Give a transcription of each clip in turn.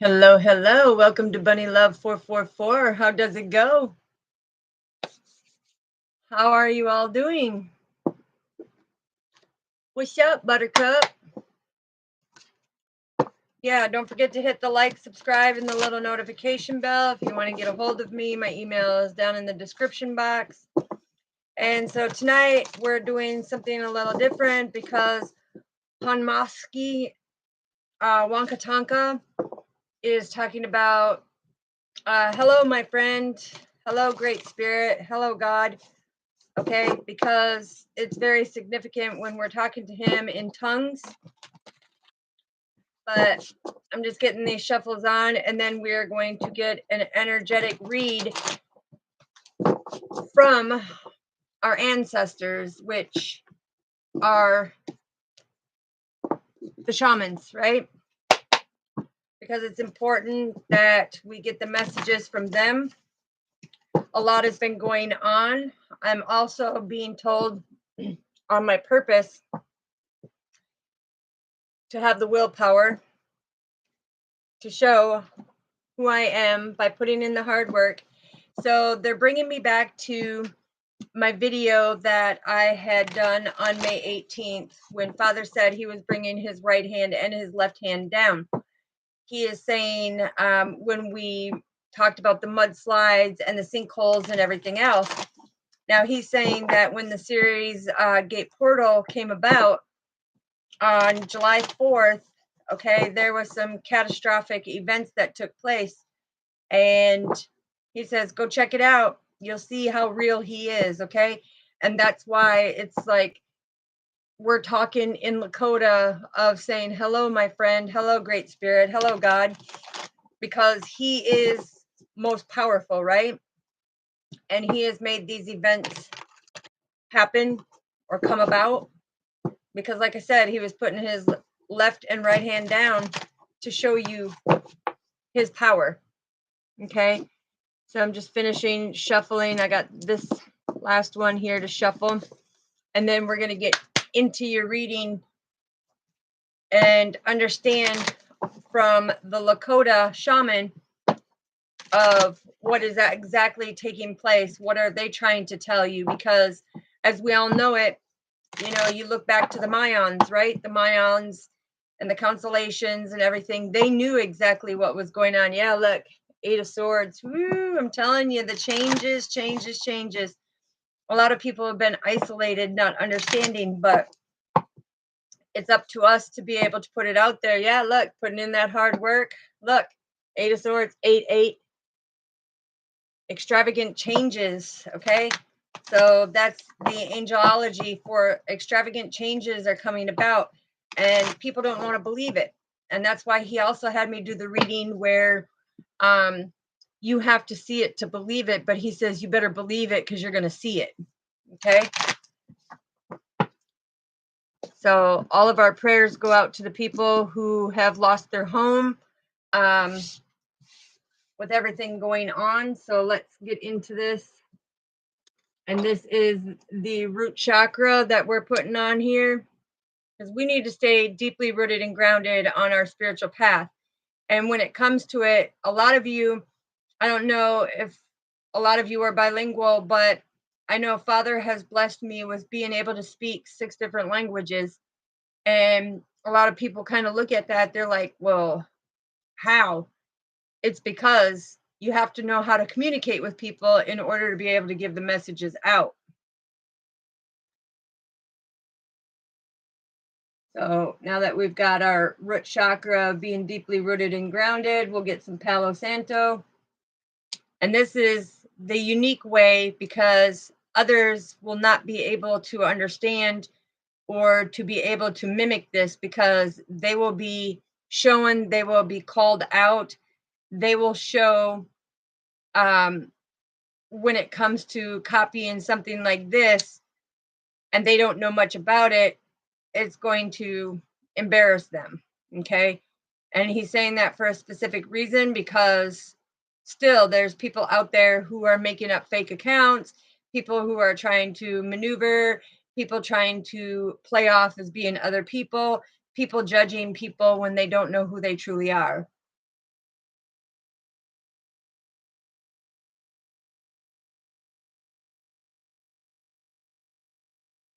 Hello, hello. Welcome to Bunny Love 444. How does it go? How are you all doing? What's up, Buttercup? Yeah, don't forget to hit the like, subscribe, and the little notification bell. If you want to get a hold of me, my email is down in the description box. And so tonight we're doing something a little different because maske, WANKA TANKA is talking about hello, my friend. Hello, Great Spirit. Hello, God. Okay, because it's very significant when we're talking to him in tongues. But I'm just getting these shuffles on, and then we're going to get an energetic read from our ancestors, which are the shamans, right? Because it's important that we get the messages from them. A lot has been going on. I'm also being told on my purpose to have the willpower to show who I am by putting in the hard work. So they're bringing me back to my video that I had done on May 18th when Father said he was bringing his right hand and his left hand down. He is saying when we talked about the mudslides and the sinkholes and everything else. Now he's saying that when the series Gate Portal came about on July 4th, okay, there was some catastrophic events that took place. And he says, go check it out. You'll see how real he is. Okay. And that's why it's like we're talking in Lakota of saying, hello, my friend. Hello, Great Spirit. Hello, God. Because he is most powerful, right? And he has made these events happen or come about. Because, like I said, he was putting his left and right hand down to show you his power. Okay. So I'm just finishing shuffling. I got this last one here to shuffle. And then we're going to get into your reading and understand from the Lakota shaman of what is that exactly taking place. What are they trying to tell you? Because as we all know it, you know, you look back to the Mayans, right? The Mayans and the constellations and everything. They knew exactly what was going on. Yeah, look, Eight of Swords. Woo, I'm telling you, the changes. A lot of people have been isolated, not understanding, but it's up to us to be able to put it out there. Yeah, look, putting in that hard work. Look, Eight of Swords, 8-8. Extravagant changes, okay? So that's the angelology for extravagant changes are coming about, and people don't want to believe it. And that's why he also had me do the reading where you have to see it to believe it, but he says you better believe it because you're going to see it. Okay. So all of our prayers go out to the people who have lost their home with everything going on. So let's get into this. And this is the root chakra that we're putting on here because we need to stay deeply rooted and grounded on our spiritual path. And when it comes to it, a lot of you, I don't know if a lot of you are bilingual, but I know Father has blessed me with being able to speak 6 different languages. And a lot of people kind of look at that. They're like, well, how? It's because you have to know how to communicate with people in order to be able to give the messages out. So now that we've got our root chakra being deeply rooted and grounded, we'll get some Palo Santo. And this is the unique way because others will not be able to understand or to be able to mimic this because they will be shown, they will be called out, they will show when it comes to copying something like this and they don't know much about it, it's going to embarrass them. Okay. And he's saying that for a specific reason because still there's people out there who are making up fake accounts, people who are trying to maneuver, people trying to play off as being other people, people judging people when they don't know who they truly are.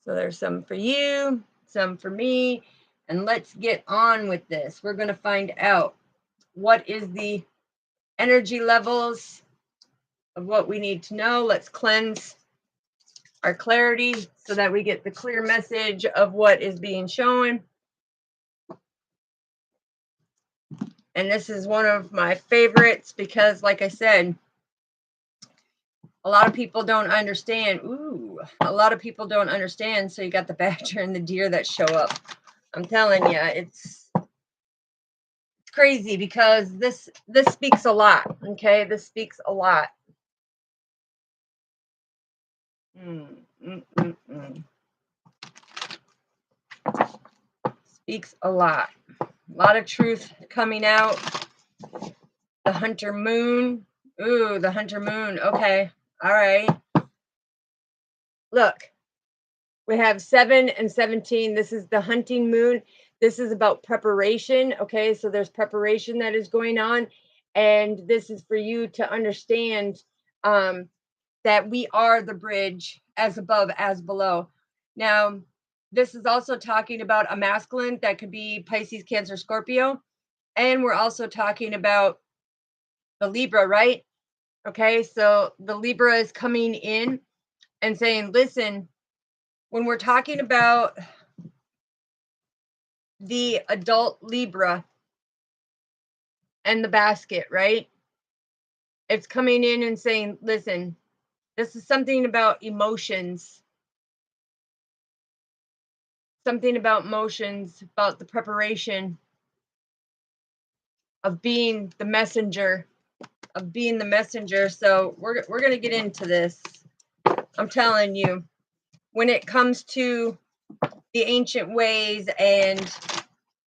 So there's some for you, some for me, and let's get on with this. We're going to find out what is the energy levels of what we need to know. Let's cleanse our clarity so that we get the clear message of what is being shown. And this is one of my favorites because, like I said, a lot of people don't understand. Ooh, a lot of people don't understand. So you got the badger and the deer that show up. I'm telling you, it's crazy because this speaks a lot. Okay, this speaks a lot. Speaks a lot. A lot of truth coming out. The hunter moon. Ooh, the hunter moon. Okay. All right. Look, we have 7 and 17. This is the hunting moon. This is about preparation. Okay. So there's preparation that is going on. And this is for you to understand that we are the bridge, as above, as below. Now, this is also talking about a masculine that could be Pisces, Cancer, Scorpio. And we're also talking about the Libra, right? Okay, so the Libra is coming in and saying, listen, when we're talking about the adult Libra and the basket, right? It's coming in and saying, listen, this is something about emotions, something about emotions, about the preparation of being the messenger, So we're going to get into this. I'm telling you, when it comes to the ancient ways and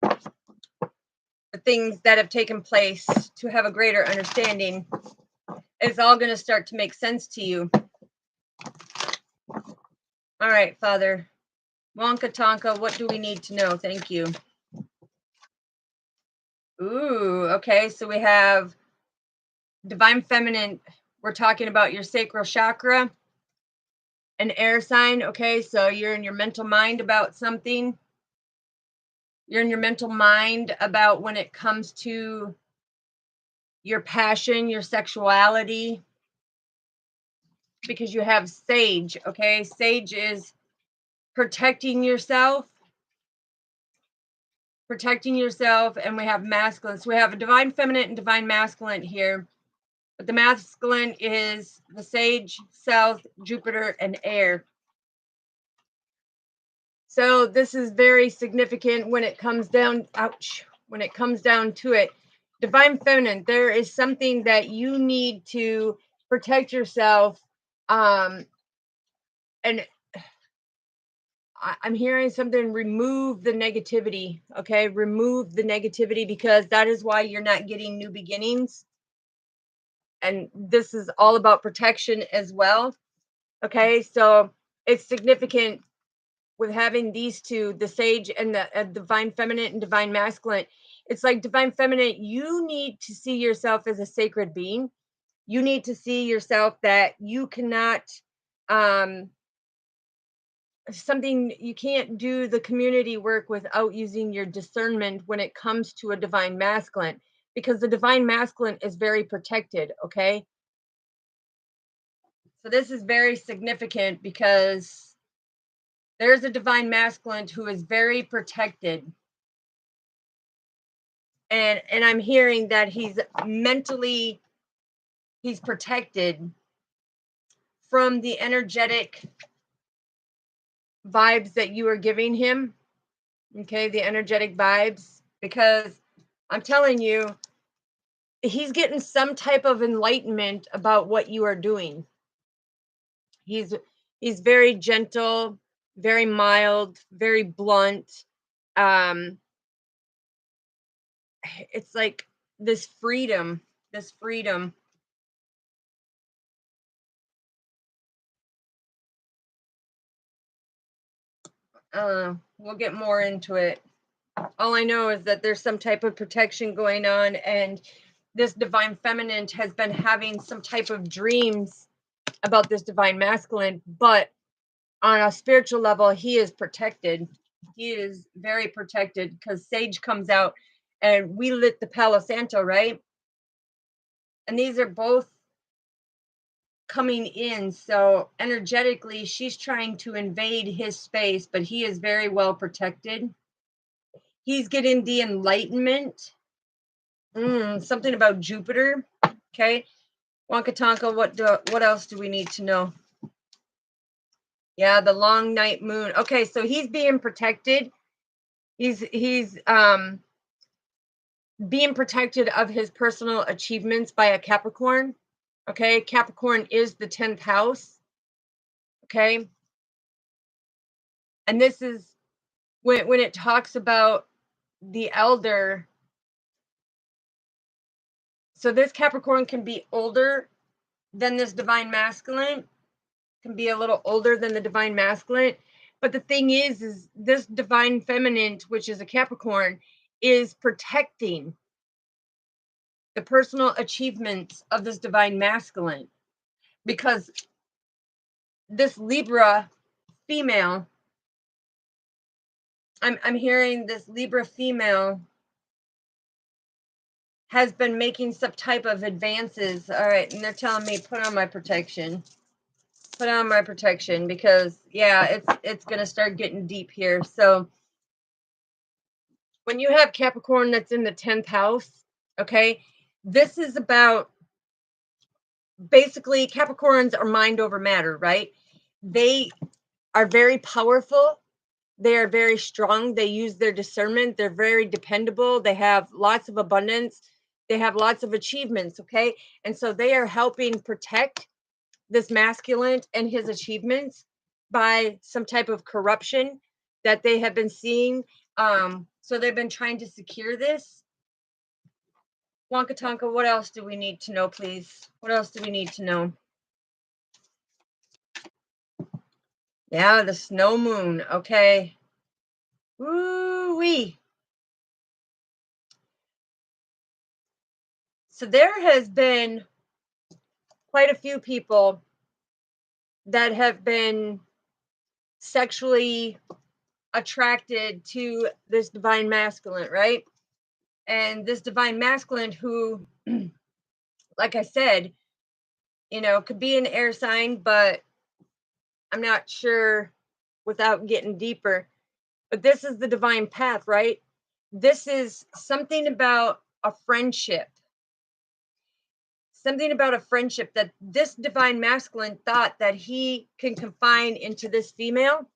the things that have taken place to have a greater understanding, it's all going to start to make sense to you. All right, Father. WANKA TANKA, what do we need to know? Thank you. Ooh, okay. So we have Divine Feminine. We're talking about your sacral chakra, an air sign. Okay, so you're in your mental mind about something. You're in your mental mind about when it comes to your passion, your sexuality, because you have sage. Okay, sage is protecting yourself, and we have masculine. So we have a divine feminine and divine masculine here, but the masculine is the sage, south, Jupiter, and air. So this is very significant when it comes down, when it comes down to it. Divine feminine, there is something that you need to protect yourself. And I'm hearing something, remove the negativity. Okay, remove the negativity, because that is why you're not getting new beginnings. And this is all about protection as well. Okay, so it's significant with having these two, the sage and the divine feminine and divine masculine. It's like divine feminine, you need to see yourself as a sacred being. You need to see yourself that you cannot something, you can't do the community work without using your discernment when it comes to a divine masculine, because the divine masculine is very protected. Okay, so this is very significant because there's a divine masculine who is very protected, and I'm hearing that he's mentally, he's protected from the energetic vibes that you are giving him. Okay, the energetic vibes, because I'm telling you, he's getting some type of enlightenment about what you are doing. He's very gentle, very mild, very blunt. It's like this freedom, this freedom. We'll get more into it. All I know is that there's some type of protection going on, and this divine feminine has been having some type of dreams about this divine masculine, but on a spiritual level, he is protected. He is very protected because Sage comes out and we lit the Palo Santo, right? And these are both coming in. So energetically, she's trying to invade his space, but he is very well protected. He's getting the enlightenment. Something about Jupiter. Okay. Wonka Tonka, what else do we need to know? Yeah, the long night moon. Okay, so he's being protected. He's being protected of his personal achievements by a Capricorn. Okay, Capricorn is the 10th house. Okay. And this is when it talks about the elder. So this Capricorn can be older than this divine masculine, can be a little older than the divine masculine. But the thing is this divine feminine, which is a Capricorn, is protecting the personal achievements of this divine masculine, because this Libra female, I'm hearing this Libra female has been making some type of advances. All right, and they're telling me put on my protection. Put on my protection, because yeah, it's gonna start getting deep here. So when you have Capricorn that's in the 10th house, okay, this is about, basically, Capricorns are mind over matter, right? They are very powerful. They are very strong. They use their discernment. They're very dependable. They have lots of abundance. They have lots of achievements, okay? And so they are helping protect this masculine and his achievements by some type of corruption that they have been seeing. So they've been trying to secure this. Wonka Tonka, what else do we need to know, please? What else do we need to know? Yeah, the snow moon. Okay. Woo-wee. So there has been quite a few people that have been sexually attracted to this divine masculine, right? And this divine masculine who, like I said, could be an air sign, but I'm not sure without getting deeper. But this is the divine path, right? This is something about a friendship. Something about a friendship that this divine masculine thought that he can confine into this female.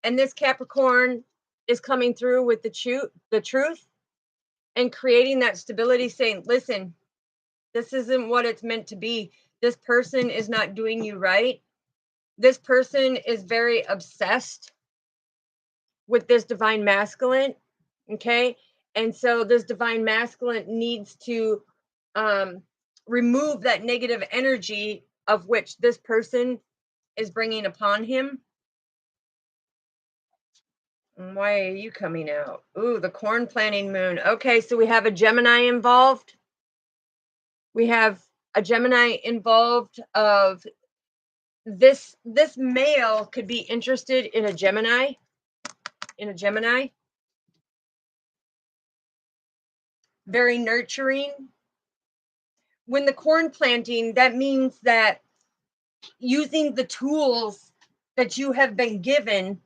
And this Capricorn is coming through with the truth and creating that stability, saying, listen, this isn't what it's meant to be. This person is not doing you right. This person is very obsessed with this divine masculine. Okay. And so this divine masculine needs to remove that negative energy of which this person is bringing upon him. And why are you coming out? Ooh, the corn planting moon. Okay, so we have a Gemini involved. We have a Gemini involved of this male could be interested in a Gemini, very nurturing. When the corn planting, that means that using the tools that you have been given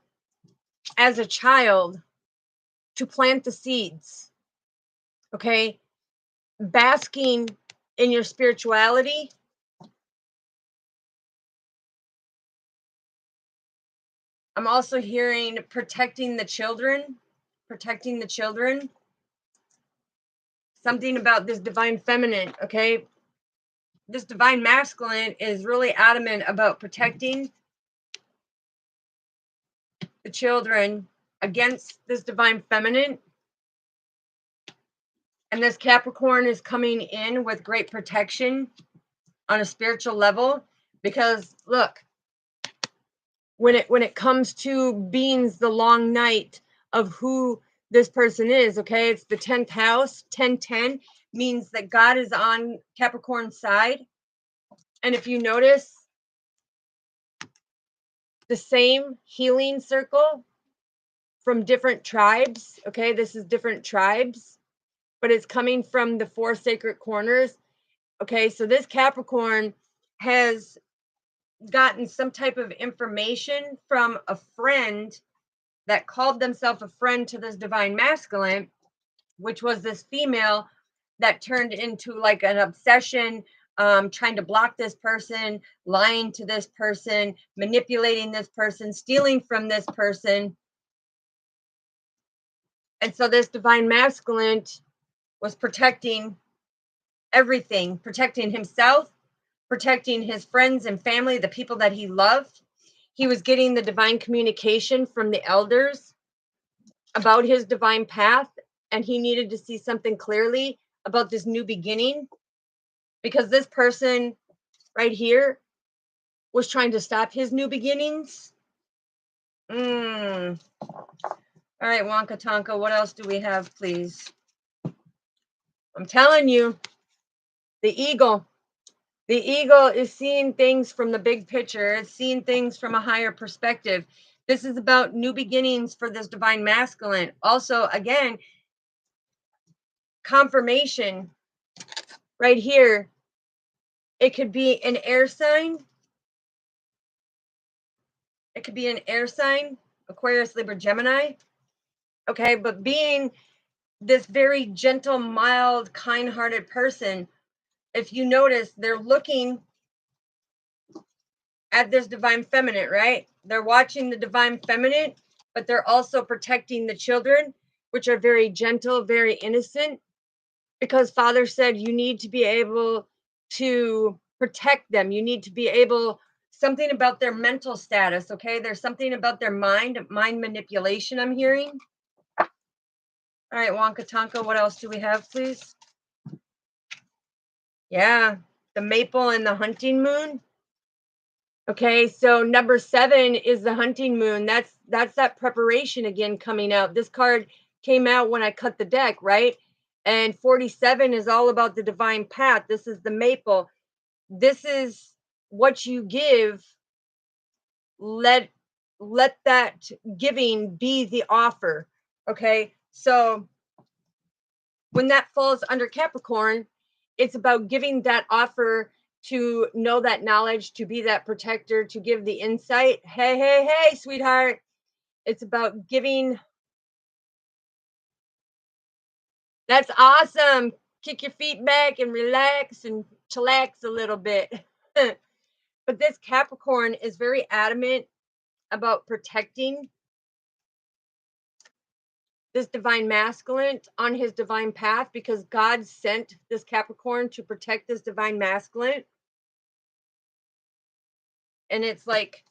as a child to plant the seeds, okay? Basking in your spirituality. I'm also hearing protecting the children, something about this divine feminine, okay? This divine masculine is really adamant about protecting the children against this divine feminine. And this Capricorn is coming in with great protection on a spiritual level, because look, when it comes to beings the long night of who this person is, okay, it's the 10th house. 1010 means that God is on Capricorn's side. And if you notice, the same healing circle from different tribes. Okay, this is different tribes, but it's coming from the four sacred corners. Okay, so this Capricorn has gotten some type of information from a friend that called themselves a friend to this divine masculine, which was this female that turned into like an obsession, trying to block this person, lying to this person, manipulating this person, stealing from this person. And so this divine masculine was protecting everything, protecting himself, protecting his friends and family, the people that he loved. He was getting the divine communication from the elders about his divine path, and he needed to see something clearly about this new beginning, because this person right here was trying to stop his new beginnings. All right, Wonka Tonka, what else do we have, please? I'm telling you, the eagle. The eagle is seeing things from the big picture. It's seeing things from a higher perspective. This is about new beginnings for this divine masculine. Also, again, confirmation right here. It could be an air sign. It could be an air sign, Aquarius, Libra, Gemini. Okay, but being this very gentle, mild, kind-hearted person, if you notice, they're looking at this divine feminine, right? They're watching the divine feminine, but they're also protecting the children, which are very gentle, very innocent, because Father said you need to be able to protect them. You need to be able, something about their mental status, okay? There's something about their mind manipulation I'm hearing. All right, Wonka Tonka, what else do we have, please? Yeah, the maple and the hunting moon. Okay, so number 7 is the hunting moon. That's that preparation again coming out. This card came out when I cut the deck, right? And 47 is all about the divine path. This is the maple. This is what you give. Let that giving be the offer. Okay? So when that falls under Capricorn, it's about giving that offer, to know that knowledge, to be that protector, to give the insight. Hey, hey, hey, sweetheart. It's about giving. That's awesome. Kick your feet back and relax and chillax a little bit. But this Capricorn is very adamant about protecting this divine masculine on his divine path, because God sent this Capricorn to protect this divine masculine. And it's like,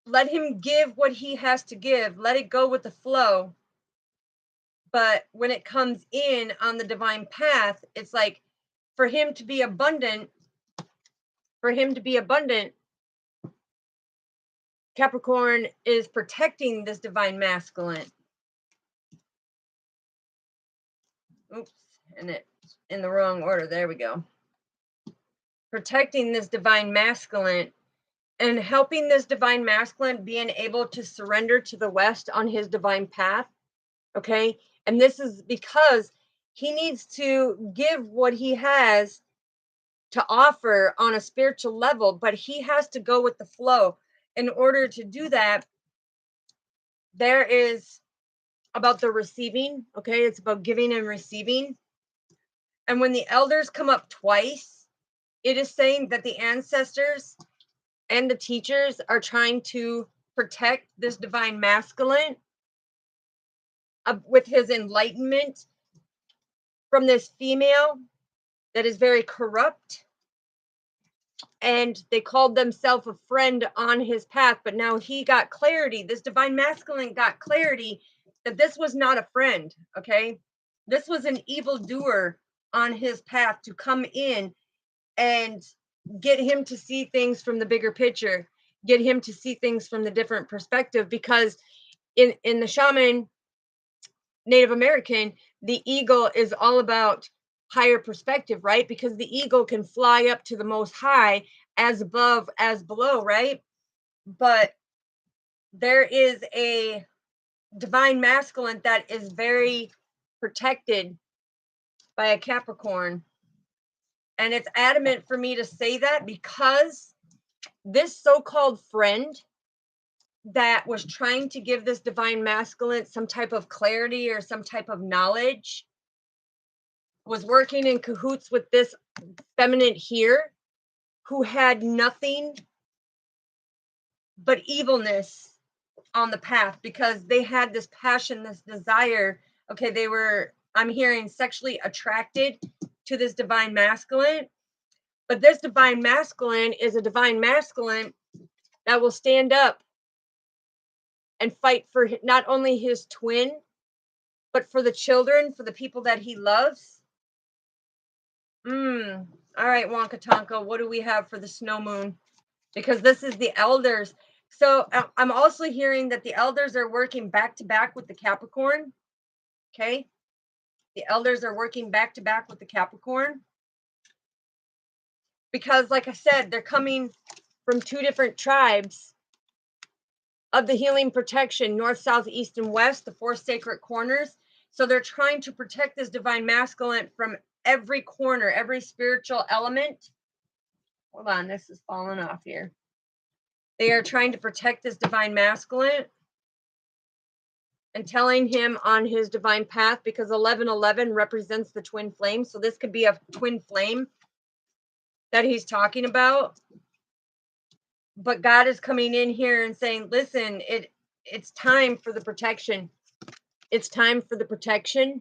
let him give what he has to give, let it go with the flow. But when it comes in on the divine path, it's like, for him to be abundant, Capricorn is protecting this divine masculine. Oops, and it's in the wrong order. There we go. Protecting this divine masculine and helping this divine masculine being able to surrender to the West on his divine path. Okay. And this is because he needs to give what he has to offer on a spiritual level, but he has to go with the flow. In order to do that, there is about the receiving. Okay. It's about giving and receiving. And when the elders come up twice, it is saying that the ancestors and the teachers are trying to protect this divine masculine with his enlightenment from this female that is very corrupt. And they called themselves a friend on his path, but now he got clarity. This divine masculine got clarity that this was not a friend. Okay, this was an evildoer on his path to come in and get him to see things from the bigger picture, get him to see things from the different perspective. Because in the shaman Native American, the eagle is all about higher perspective, right? Because the eagle can fly up to the most high, as above as below, right? But there is a divine masculine that is very protected by a Capricorn. And it's adamant for me to say that because this so-called friend that was trying to give this divine masculine some type of clarity or some type of knowledge was working in cahoots with this feminine here who had nothing but evilness on the path, because they had this passion, this desire. Okay, they were, I'm hearing, sexually attracted to this divine masculine. But this divine masculine is a divine masculine that will stand up and fight for not only his twin, but for the children, for the people that he loves. All right, Wonka Tonka, what do we have for the snow moon? Because this is the elders. So I'm also hearing that the elders are working back to back with the Capricorn. Okay. The elders are working back to back with the Capricorn. Because, like I said, they're coming from two different tribes of the healing protection, north, south, east, and west, the four sacred corners. So they're trying to protect this divine masculine from every corner, every spiritual element. Hold on, this is falling off here. They are trying to protect this divine masculine and telling him on his divine path, because 1111 represents the twin flame. So this could be a twin flame that he's talking about. But God is coming in here and saying, listen, it's time for the protection. It's time for the protection,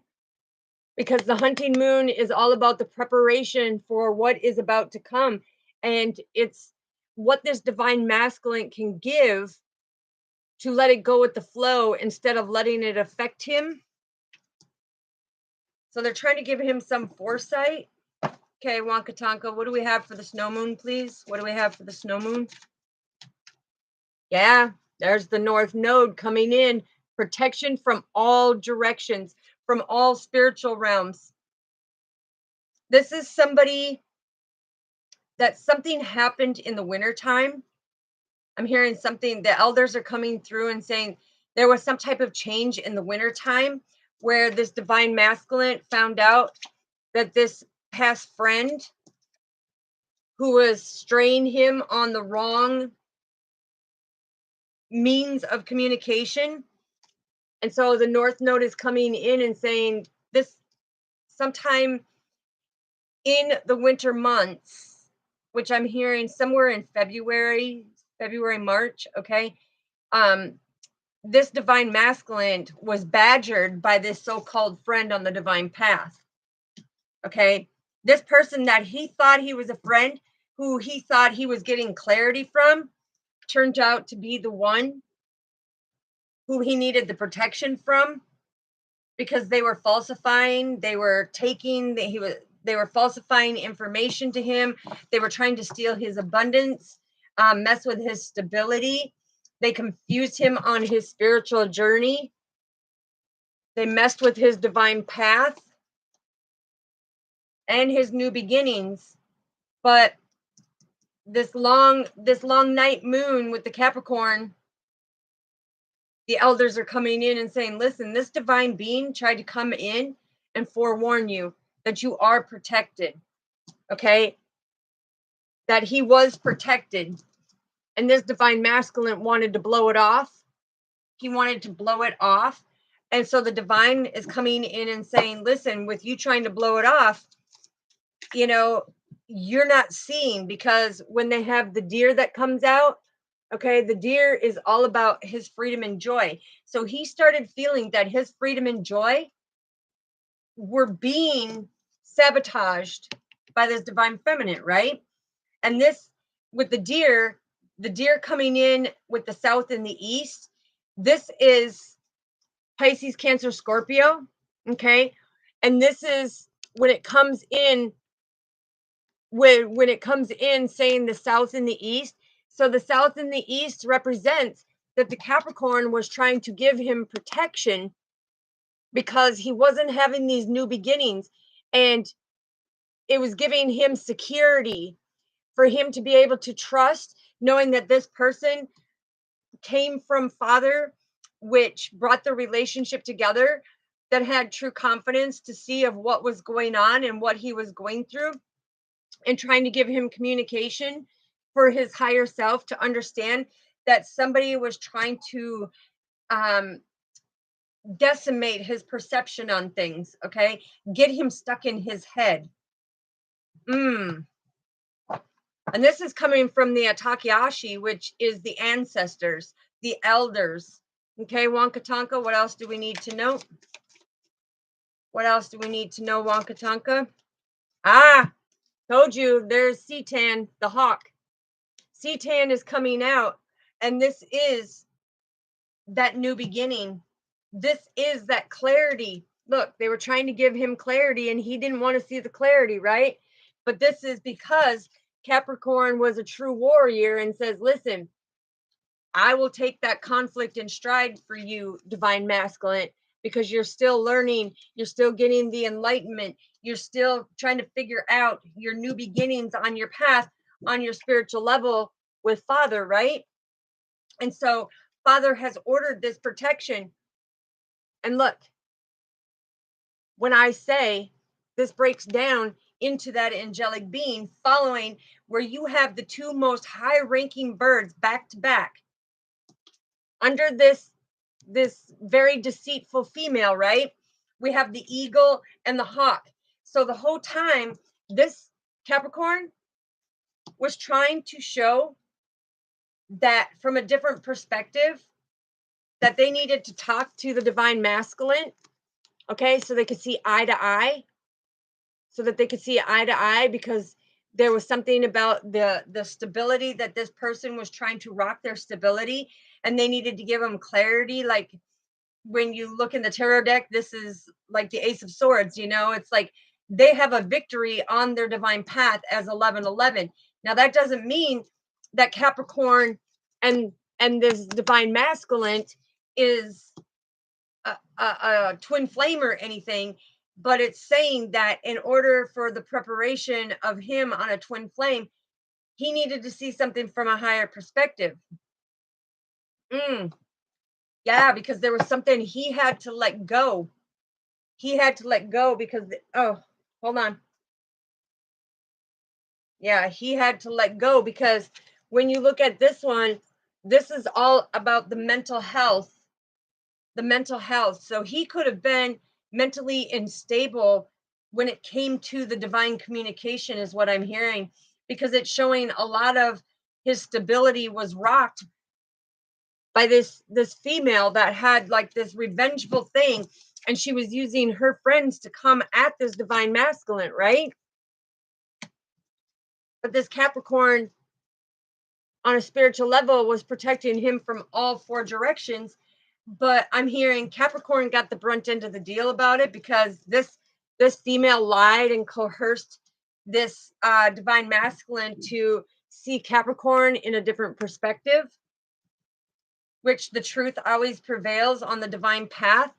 because the hunting moon is all about the preparation for what is about to come. And it's what this divine masculine can give to let it go with the flow instead of letting it affect him. So they're trying to give him some foresight. Okay, Wonka Tonka, what do we have for the snow moon, please? What do we have for the snow moon? Yeah, there's the North Node coming in. Protection from all directions, from all spiritual realms. This is somebody that something happened in the wintertime. I'm hearing something, the elders are coming through and saying there was some type of change in the wintertime where this divine masculine found out that this past friend who was straying him on the wrong means of communication. And so the North Node is coming in and saying this sometime in the winter months, which I'm hearing somewhere in February, March, okay? This divine masculine was badgered by this so-called friend on the divine path. Okay? This person that he thought he was a friend, who he thought he was getting clarity from, turned out to be the one who he needed the protection from, because they were falsifying, they were taking, they were falsifying information to him. They were trying to steal his abundance, mess with his stability. They confused him on his spiritual journey. They messed with his divine path and his new beginnings. But this long night moon with the Capricorn, the elders are coming in and saying, listen, this divine being tried to come in and forewarn you that you are protected. Okay? That he was protected. And this divine masculine wanted to blow it off. He wanted to blow it off. And so the divine is coming in and saying, listen, with you trying to blow it off, you know, you're not seeing, because when they have the deer that comes out, okay, the deer is all about his freedom and joy. So he started feeling that his freedom and joy were being sabotaged by this divine feminine, right? And this, with the deer coming in with the south and the east, this is Pisces, Cancer, Scorpio, okay? And this is when it comes in, when it comes in saying the south and the east. So the south and the east represents that the Capricorn was trying to give him protection because he wasn't having these new beginnings, and it was giving him security for him to be able to trust, knowing that this person came from father, which brought the relationship together, that had true confidence to see of what was going on and what he was going through, and trying to give him communication for his higher self to understand that somebody was trying to um, decimate his perception on things, okay? Get him stuck in his head. And this is coming from the Atakiashi, which is the ancestors, the elders. Okay, Wonka Tonka, what else do we need to know? What else do we need to know, Wonka Tonka? Ah, told you, there's Cetan, the hawk. Cetan is coming out, and this is that new beginning. This is that clarity. Look, they were trying to give him clarity, and he didn't want to see the clarity, right? But this is because Capricorn was a true warrior and says, listen, I will take that conflict in stride for you, divine masculine, because you're still learning, you're still getting the enlightenment, you're still trying to figure out your new beginnings on your path, on your spiritual level with father, right? And so father has ordered this protection. And look, when I say this breaks down into that angelic being, following where you have the two most high ranking birds back to back under this very deceitful female, right? We have the eagle and the hawk. So the whole time, this Capricorn was trying to show that from a different perspective, that they needed to talk to the divine masculine, okay, so they could see eye to eye, because there was something about the stability that this person was trying to rock their stability, and they needed to give them clarity. Like when you look in the tarot deck, this is like the Ace of Swords, it's like they have a victory on their divine path as 1111. Now that doesn't mean that Capricorn and this divine masculine is a twin flame or anything, but it's saying that in order for the preparation of him on a twin flame, he needed to see something from a higher perspective. Yeah, because there was something he had to let go. He had to let go because, oh, hold on. Yeah, he had to let go because when you look at this one, this is all about the mental health. The mental health. So he could have been mentally unstable when it came to the divine communication, is what I'm hearing, because it's showing a lot of his stability was rocked by this female that had like this revengeful thing, and she was using her friends to come at this divine masculine, right? But this Capricorn on a spiritual level was protecting him from all four directions. But I'm hearing Capricorn got the brunt end of the deal about it, because this female lied and coerced this divine masculine to see Capricorn in a different perspective, which the truth always prevails on the divine path.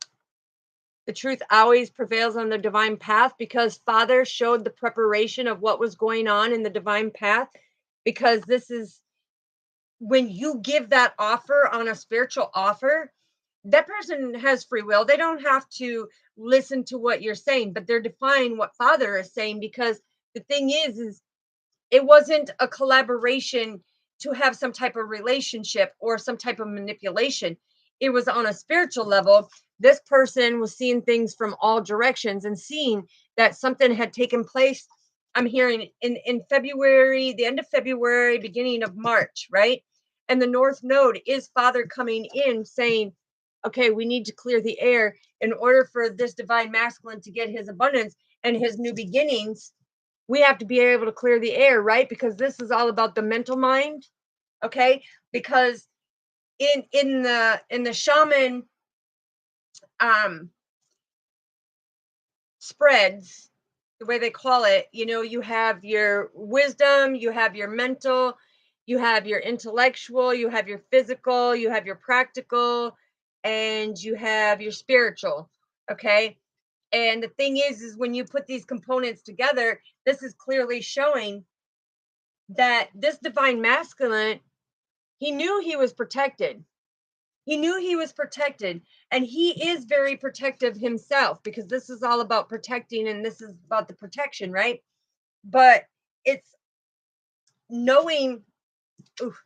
The truth always prevails on the divine path, because Father showed the preparation of what was going on in the divine path. Because this is when you give that offer on a spiritual offer, that person has free will. They don't have to listen to what you're saying, but they're defying what Father is saying, because the thing is it wasn't a collaboration to have some type of relationship or some type of manipulation. It was on a spiritual level. This person was seeing things from all directions and seeing that something had taken place. I'm hearing in February, the end of February, beginning of March, right? And the North Node is Father coming in saying, okay, we need to clear the air in order for this divine masculine to get his abundance and his new beginnings. We have to be able to clear the air, right? Because this is all about the mental mind, okay? Because in the shaman spreads, the way they call it, you have your wisdom, you have your mental, you have your intellectual, you have your physical, you have your practical, and you have your spiritual, okay? And the thing is when you put these components together, this is clearly showing that this divine masculine, he knew he was protected. He knew he was protected, and he is very protective himself, because this is all about protecting and this is about the protection, right? But it's knowing, oof,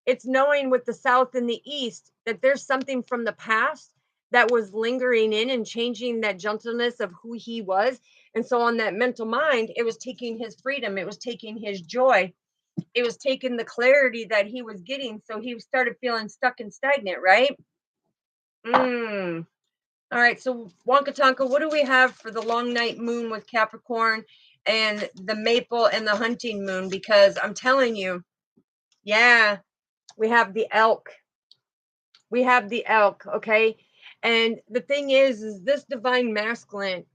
it's knowing with the South and the East that there's something from the past that was lingering in and changing that gentleness of who he was. And so, on that mental mind, it was taking his freedom, it was taking his joy, it was taking the clarity that he was getting. So, he started feeling stuck and stagnant, right? Mm. All right. So, Wonka Tonka, what do we have for the long night moon with Capricorn and the maple and the hunting moon? Because I'm telling you, yeah, we have the elk. We have the elk, okay? And the thing is this divine masculine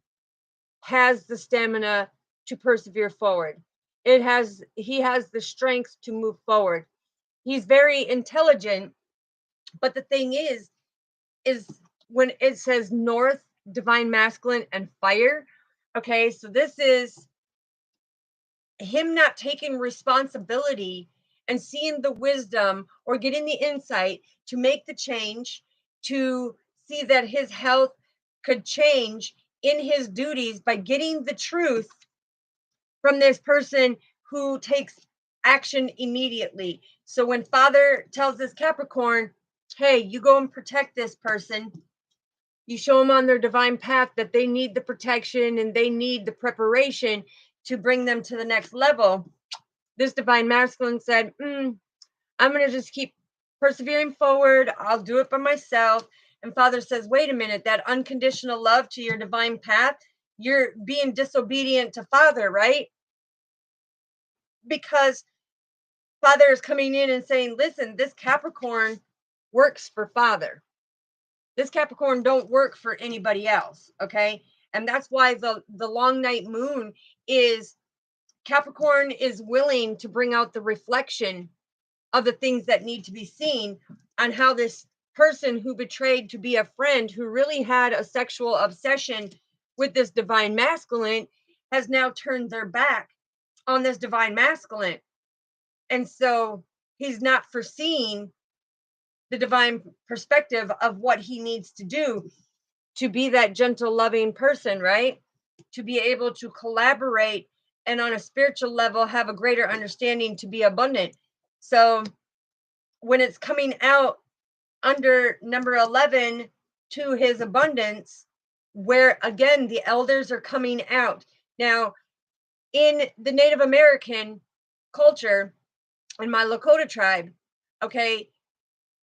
has the stamina to persevere forward. He has the strength to move forward. He's very intelligent, but the thing is when it says north, divine masculine and fire, okay? So this is him not taking responsibility and seeing the wisdom or getting the insight to make the change, to see that his health could change in his duties by getting the truth from this person who takes action immediately. So when Father tells this Capricorn, hey, you go and protect this person, you show them on their divine path that they need the protection and they need the preparation to bring them to the next level. This divine masculine said, I'm going to just keep persevering forward. I'll do it by myself. And Father says, wait a minute, that unconditional love to your divine path, you're being disobedient to Father, right? Because Father is coming in and saying, listen, this Capricorn works for Father. This Capricorn don't work for anybody else, okay? And that's why the long night moon is Capricorn is willing to bring out the reflection of the things that need to be seen on how this person who betrayed to be a friend, who really had a sexual obsession with this divine masculine, has now turned their back on this divine masculine. And so he's not foreseeing the divine perspective of what he needs to do to be that gentle, loving person, right? To be able to collaborate and on a spiritual level have a greater understanding to be abundant. So when it's coming out under number 11 to his abundance, where again the elders are coming out. Now, in the Native American culture, in my Lakota tribe, okay,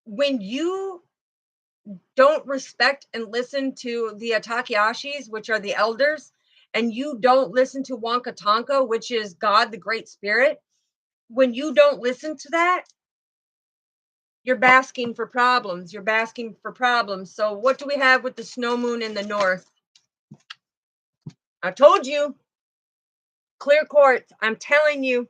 when you don't respect and listen to the Atakiashis, which are the elders, and you don't listen to Wanka Tonka, which is God, the Great Spirit, when you don't listen to that, you're basking for problems. You're basking for problems. So, what do we have with the snow moon in the north? I told you, clear quartz. I'm telling you,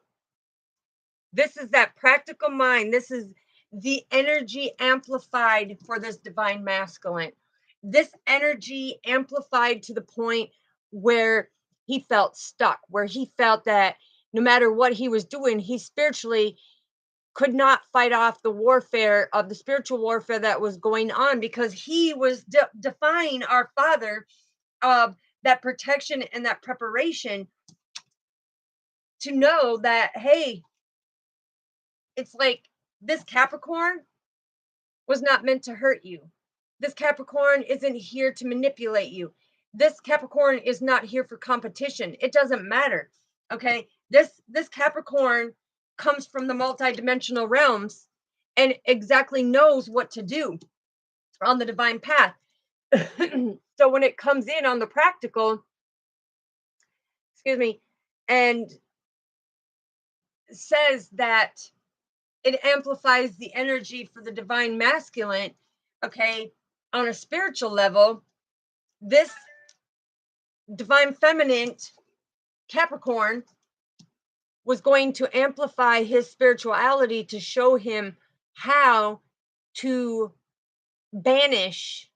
this is that practical mind. This is the energy amplified for this divine masculine. This energy amplified to the point where he felt stuck, where he felt that no matter what he was doing, he spiritually could not fight off the warfare of the spiritual warfare that was going on, because he was defying our Father of that protection and that preparation to know that, hey, it's like this Capricorn was not meant to hurt you. This Capricorn isn't here to manipulate you. This Capricorn is not here for competition. It doesn't matter. Okay? This Capricorn comes from the multidimensional realms and exactly knows what to do on the divine path. So when it comes in on the practical, excuse me, and says that it amplifies the energy for the divine masculine, okay, on a spiritual level, this divine feminine Capricorn was going to amplify his spirituality to show him how to banish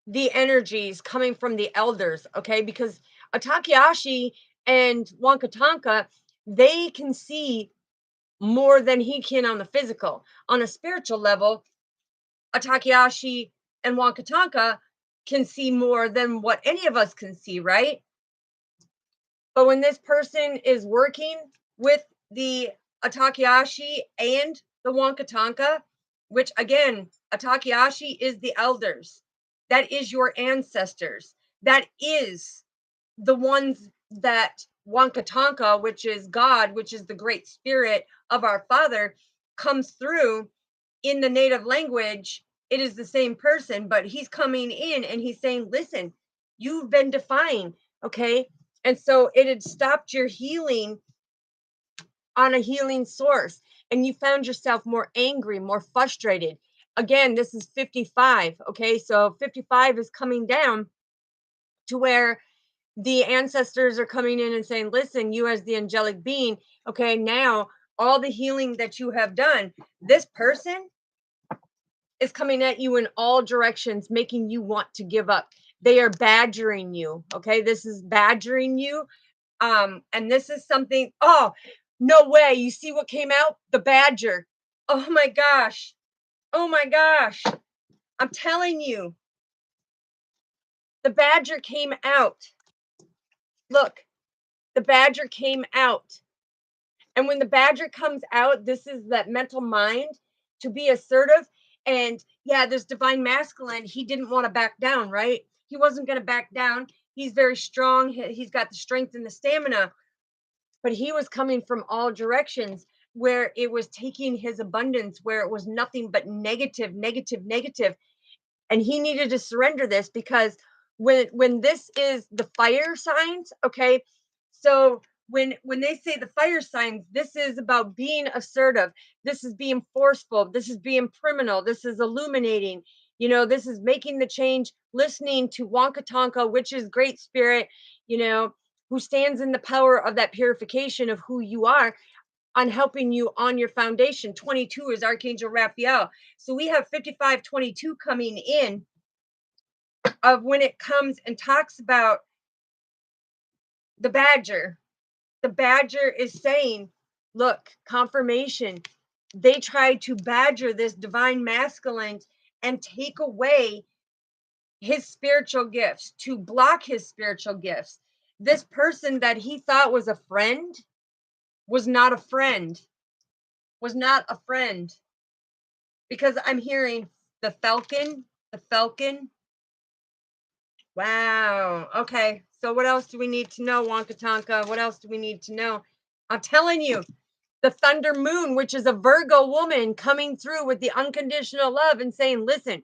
the energies coming from the elders, okay? Because Atakiashi and Wankatanka, they can see more than he can on the physical. On a spiritual level, a Takayashi and WANKA TANKA can see more than what any of us can see, right? But when this person is working with the Atakiashi and the WANKA TANKA, which again, Atakiashi is the elders, that is your ancestors, that is the ones that WANKA TANKA, which is God, which is the great spirit of our Father, comes through in the native language. It is the same person, but he's coming in and he's saying, listen, you've been defined, okay? And so it had stopped your healing on a healing source, and you found yourself more angry, more frustrated. Again, this is 55, okay? So 55 is coming down to where the ancestors are coming in and saying, listen, you as the angelic being, okay, now all the healing that you have done, this person is coming at you in all directions, making you want to give up. They are badgering you, okay? This is badgering you. And this is something, oh, no way. You see what came out? The badger. Oh my gosh. Oh my gosh. I'm telling you, the badger came out. Look, the badger came out. And when the badger comes out, this is that mental mind to be assertive. And yeah, this divine masculine, he didn't want to back down, right? He wasn't going to back down. He's very strong. He's got the strength and the stamina, but he was coming from all directions where it was taking his abundance, where it was nothing but negative, negative, negative. And he needed to surrender this because when this is the fire signs, okay, so when they say the fire signs, this is about being assertive, this is being forceful, this is being criminal, this is illuminating, you know, this is making the change, listening to WANKA TANKA, which is great spirit, you know, who stands in the power of that purification of who you are, on helping you on your foundation. 22 is Archangel Raphael. So we have 5522 coming in of when it comes and talks about the badger. The badger is saying, look, confirmation. They tried to badger this divine masculine and take away his spiritual gifts, to block his spiritual gifts. This person that he thought was a friend was not a friend, was not a friend. Because I'm hearing the falcon, the falcon. Wow. Okay. So what else do we need to know, WANKA TANKA? What else do we need to know? I'm telling you, the thunder moon, which is a Virgo woman coming through with the unconditional love and saying, listen,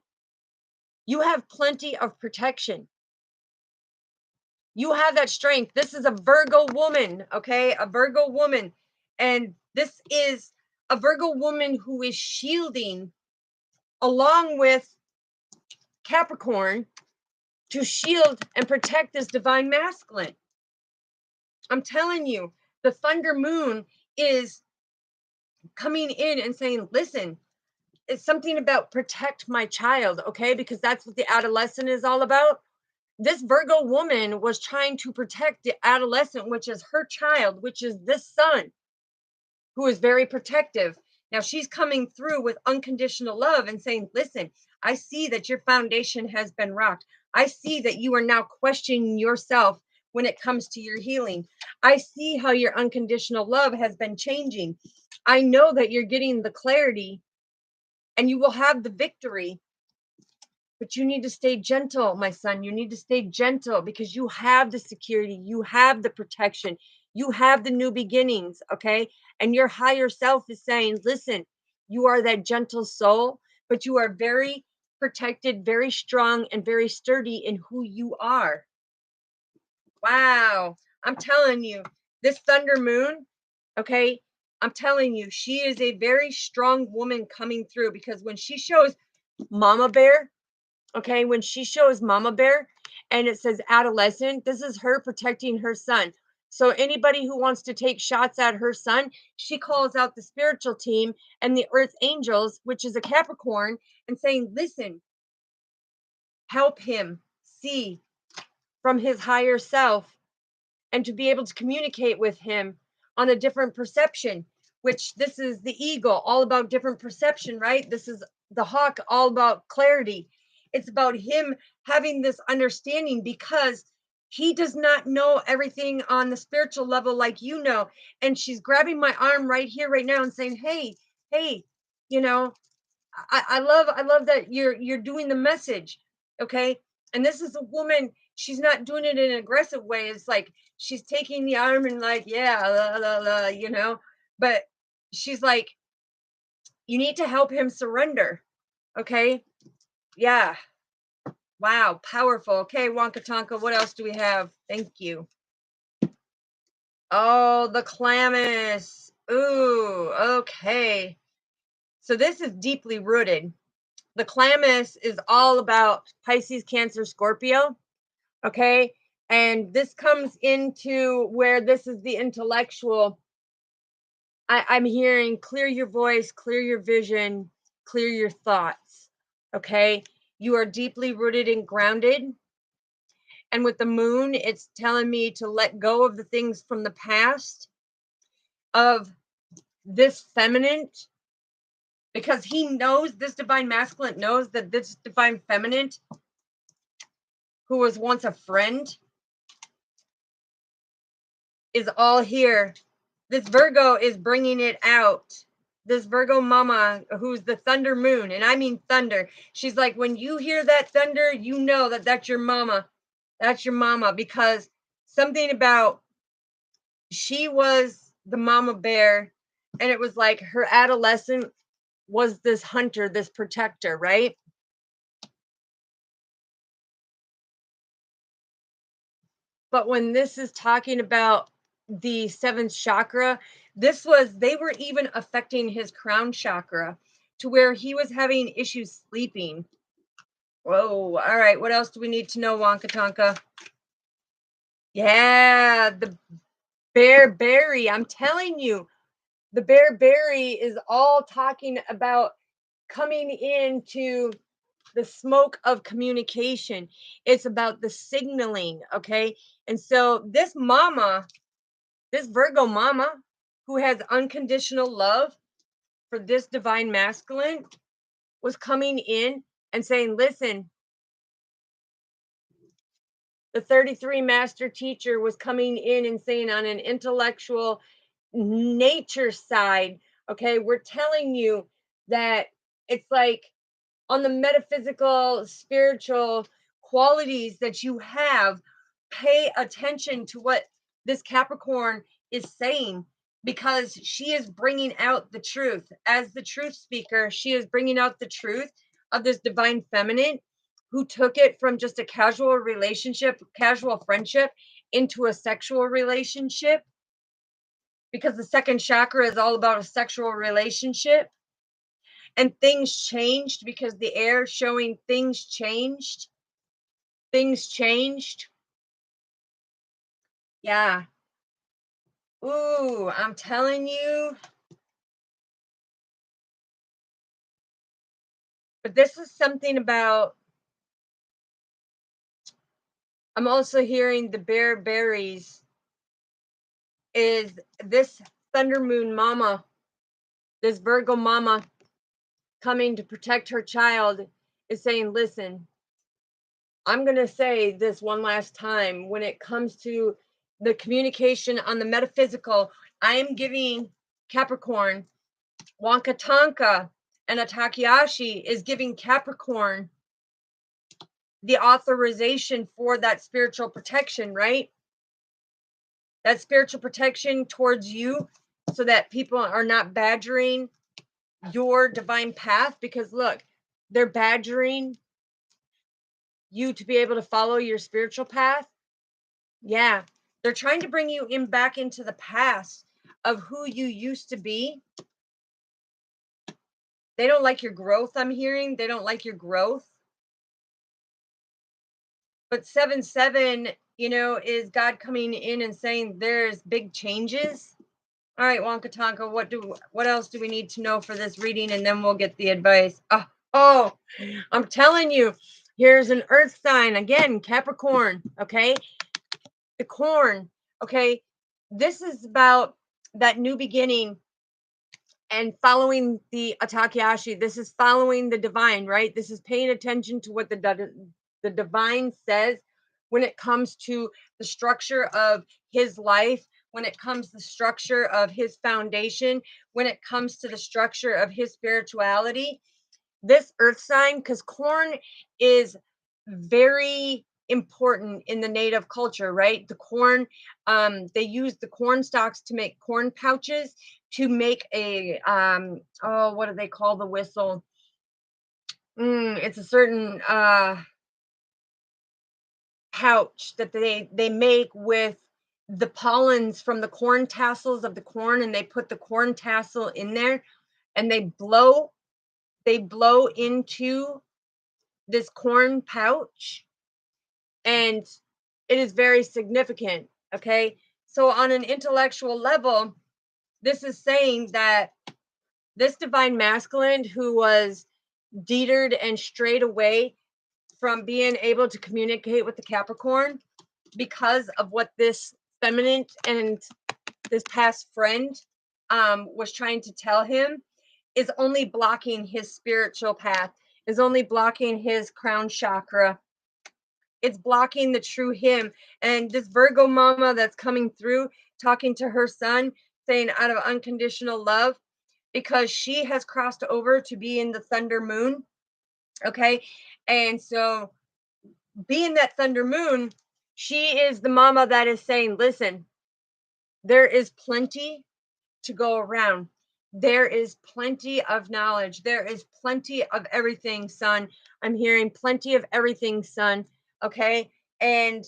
you have plenty of protection. You have that strength. This is a Virgo woman, okay? A Virgo woman. And this is a Virgo woman who is shielding along with Capricorn to shield and protect this divine masculine. I'm telling you, the thunder moon is coming in and saying, listen, it's something about protect my child, okay? Because that's what the adolescent is all about. This Virgo woman was trying to protect the adolescent, which is her child, which is this son, who is very protective. Now she's coming through with unconditional love and saying, listen, I see that your foundation has been rocked. I see that you are now questioning yourself when it comes to your healing. I see how your unconditional love has been changing. I know that you're getting the clarity and you will have the victory. But you need to stay gentle, my son. You need to stay gentle because you have the security, you have the protection, you have the new beginnings, okay? And your higher self is saying, listen, you are that gentle soul, but you are very protected, very strong, and very sturdy in who you are. Wow. I'm telling you, this thunder moon, okay? I'm telling you, she is a very strong woman coming through because when she shows Mama Bear, okay, when she shows Mama Bear and it says adolescent, this is her protecting her son. So anybody who wants to take shots at her son, she calls out the spiritual team and the earth angels, which is a Capricorn, and saying, listen, help him see from his higher self and to be able to communicate with him on a different perception, which this is the eagle, all about different perception, right? This is the hawk all about clarity. It's about him having this understanding because he does not know everything on the spiritual level like you know. And she's grabbing my arm right here, right now, and saying, "Hey, hey, you know, I love that you're doing the message, okay?" And this is a woman. She's not doing it in an aggressive way. It's like she's taking the arm and like, yeah, la, la, la, but she's like, you need to help him surrender, okay? Yeah. Wow, powerful. Okay, Wonka Tonka, what else do we have? Thank you. Oh, the Clamus. Ooh, okay. So this is deeply rooted. The Clamus is all about Pisces, Cancer, Scorpio. Okay. And this comes into where this is the intellectual. I'm hearing clear your voice, clear your vision, clear your thoughts. Okay. You are deeply rooted and grounded. And with the moon, it's telling me to let go of the things from the past, of this feminine, because he knows, this divine masculine knows that this divine feminine, who was once a friend, is all here. This Virgo is bringing it out. This Virgo mama, who's the thunder moon, and I mean thunder. She's like, when you hear that thunder, you know that that's your mama. That's your mama, because something about, she was the mama bear, and it was like her adolescent was this hunter, this protector, right? But when this is talking about the seventh chakra, they were even affecting his crown chakra to where he was having issues sleeping. Whoa. All right. What else do we need to know, Wonka Tonka? Yeah, the bear berry. I'm telling you, the bear berry is all talking about coming into the smoke of communication. It's about the signaling. Okay. And so this mama, this Virgo mama, who has unconditional love for this divine masculine, was coming in and saying, listen, the 33 master teacher was coming in and saying, on an intellectual nature side, okay, we're telling you that it's like on the metaphysical, spiritual qualities that you have, pay attention to what this Capricorn is saying, because she is bringing out the truth. As the truth speaker, she is bringing out the truth of this divine feminine who took it from just a casual relationship, casual friendship, into a sexual relationship, because the second chakra is all about a sexual relationship. And things changed because the air showing things changed. Things changed. Yeah. Ooh, I'm telling you. But this is something about, I'm also hearing the bear berries is this thunder moon mama, this Virgo mama coming to protect her child, is saying, listen, I'm going to say this one last time. When it comes to the communication on the metaphysical, I am giving Capricorn, Wonka Tonka, and Atakiashi is giving Capricorn the authorization for that spiritual protection, right? That spiritual protection towards you, so that people are not badgering your divine path, because look, they're badgering you to be able to follow your spiritual path. Yeah, they're trying to bring you in back into the past of who you used to be. They don't like your growth, I'm hearing. They don't like your growth. But 7-7, is God coming in and saying there's big changes. All right, Wonka Tonka, what else do we need to know for this reading? And then we'll get the advice. Oh, I'm telling you, here's an earth sign again, Capricorn. Okay, the corn. Okay, this is about that new beginning. and following the Atakiashi. This is following the divine, right? This is paying attention to what the divine says when it comes to the structure of his life, when it comes to the structure of his foundation, when it comes to the structure of his spirituality. This earth sign, because corn is very important in the native culture, right? The corn, they use the corn stalks to make corn pouches, to make a oh, what do they call the whistle? It's a certain pouch that they make with the pollens from the corn tassels of the corn, and they put the corn tassel in there, and they blow into this corn pouch, and it is very significant. Okay, so on an intellectual level, this is saying that this divine masculine who was deterred and strayed away from being able to communicate with the Capricorn because of what this feminine and this past friend was trying to tell him, is only blocking his spiritual path, is only blocking his crown chakra. It's blocking the true him. And this Virgo mama that's coming through, talking to her son, saying out of unconditional love, because she has crossed over to be in the thunder moon. Okay. And so, being that thunder moon, she is the mama that is saying, listen, there is plenty to go around. There is plenty of knowledge. There is plenty of everything, son. I'm hearing plenty of everything, son. Okay. And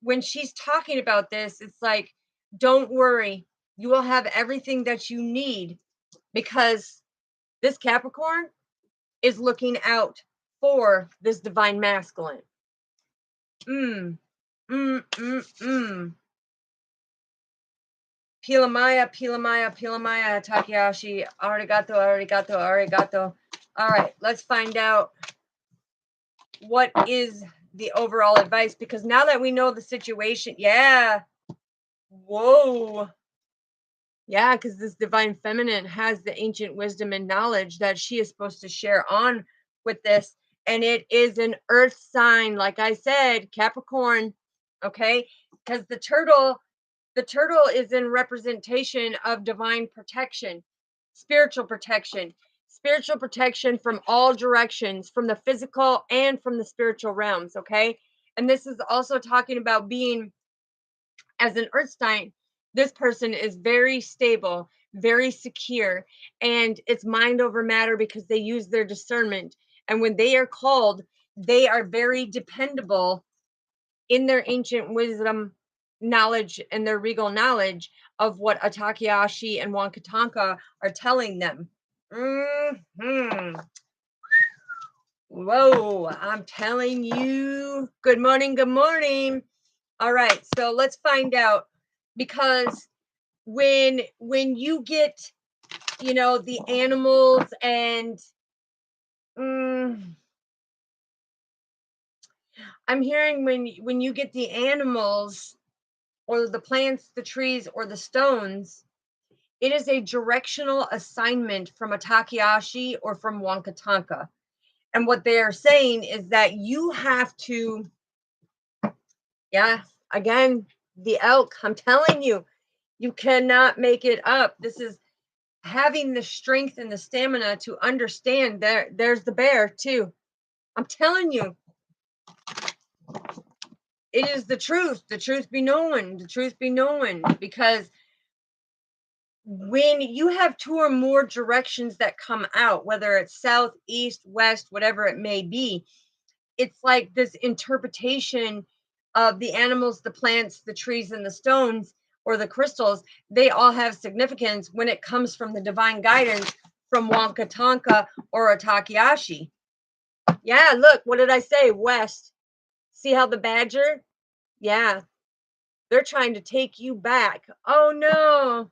when she's talking about this, it's like, don't worry. You will have everything that you need, because this Capricorn is looking out for this divine masculine. Mm, mm, mm, mm. Pilamaya, Pilamaya, Pilamaya, Takayashi, arigato, arigato, arigato. All right, let's find out what is the overall advice, because now that we know the situation, yeah, whoa, yeah, because this divine feminine has the ancient wisdom and knowledge that she is supposed to share on with this, and it is an earth sign, like I said, Capricorn, okay, because the turtle is in representation of divine protection, spiritual protection from all directions, from the physical and from the spiritual realms. Okay. And this is also talking about being, as an earth sign, this person is very stable, very secure, and it's mind over matter because they use their discernment. And when they are called, they are very dependable in their ancient wisdom knowledge and their regal knowledge of what Atakiashi and WANKA TANKA are telling them. Whoa, I'm telling you. Good morning, good morning. All right, so let's find out, because when you get, the animals and I'm hearing when you get the animals or the plants, the trees, or the stones, it is a directional assignment from a Takeyashi or from WANKA TANKA. And what they are saying is that you have to, yeah, again, the elk, I'm telling you, you cannot make it up. This is having the strength and the stamina to understand there's the bear too. I'm telling you, it is the truth be known, because when you have two or more directions that come out, whether it's south, east, west, whatever it may be, it's like this interpretation of the animals, the plants, the trees, and the stones, or the crystals. They all have significance when it comes from the divine guidance from WANKA TANKA or a Takeyashi. Yeah, look, what did I say? West. See how the badger? Yeah, they're trying to take you back. Oh no.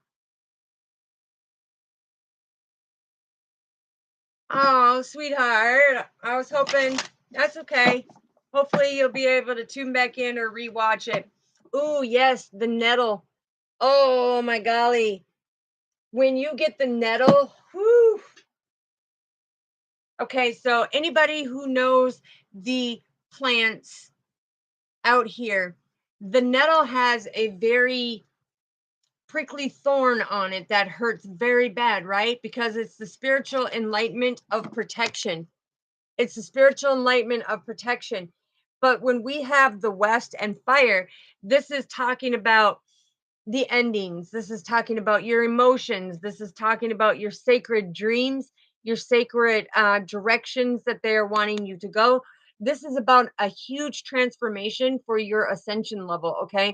Oh, sweetheart. I was hoping. That's okay. Hopefully you'll be able to tune back in or rewatch it. Ooh, yes, the nettle. Oh my golly. when you get the nettle, whew. Okay, so anybody who knows the plants out here, the nettle has a very prickly thorn on it that hurts very bad, right? Because it's the spiritual enlightenment of protection. It's the spiritual enlightenment of protection. But when we have the West and fire, this is talking about the endings. This is talking about your emotions. This is talking about your sacred dreams, your sacred directions that they are wanting you to go. This is about a huge transformation for your ascension level, okay?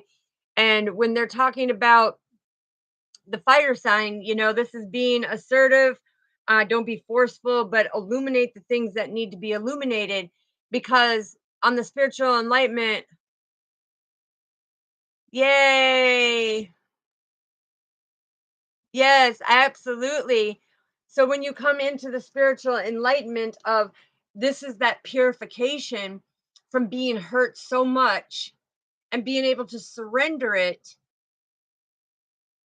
And when they're talking about the fire sign, you know, this is being assertive. Don't be forceful, but illuminate the things that need to be illuminated. Because on the spiritual enlightenment, yay! Yes, absolutely. So when you come into the spiritual enlightenment of this is that purification from being hurt so much and being able to surrender it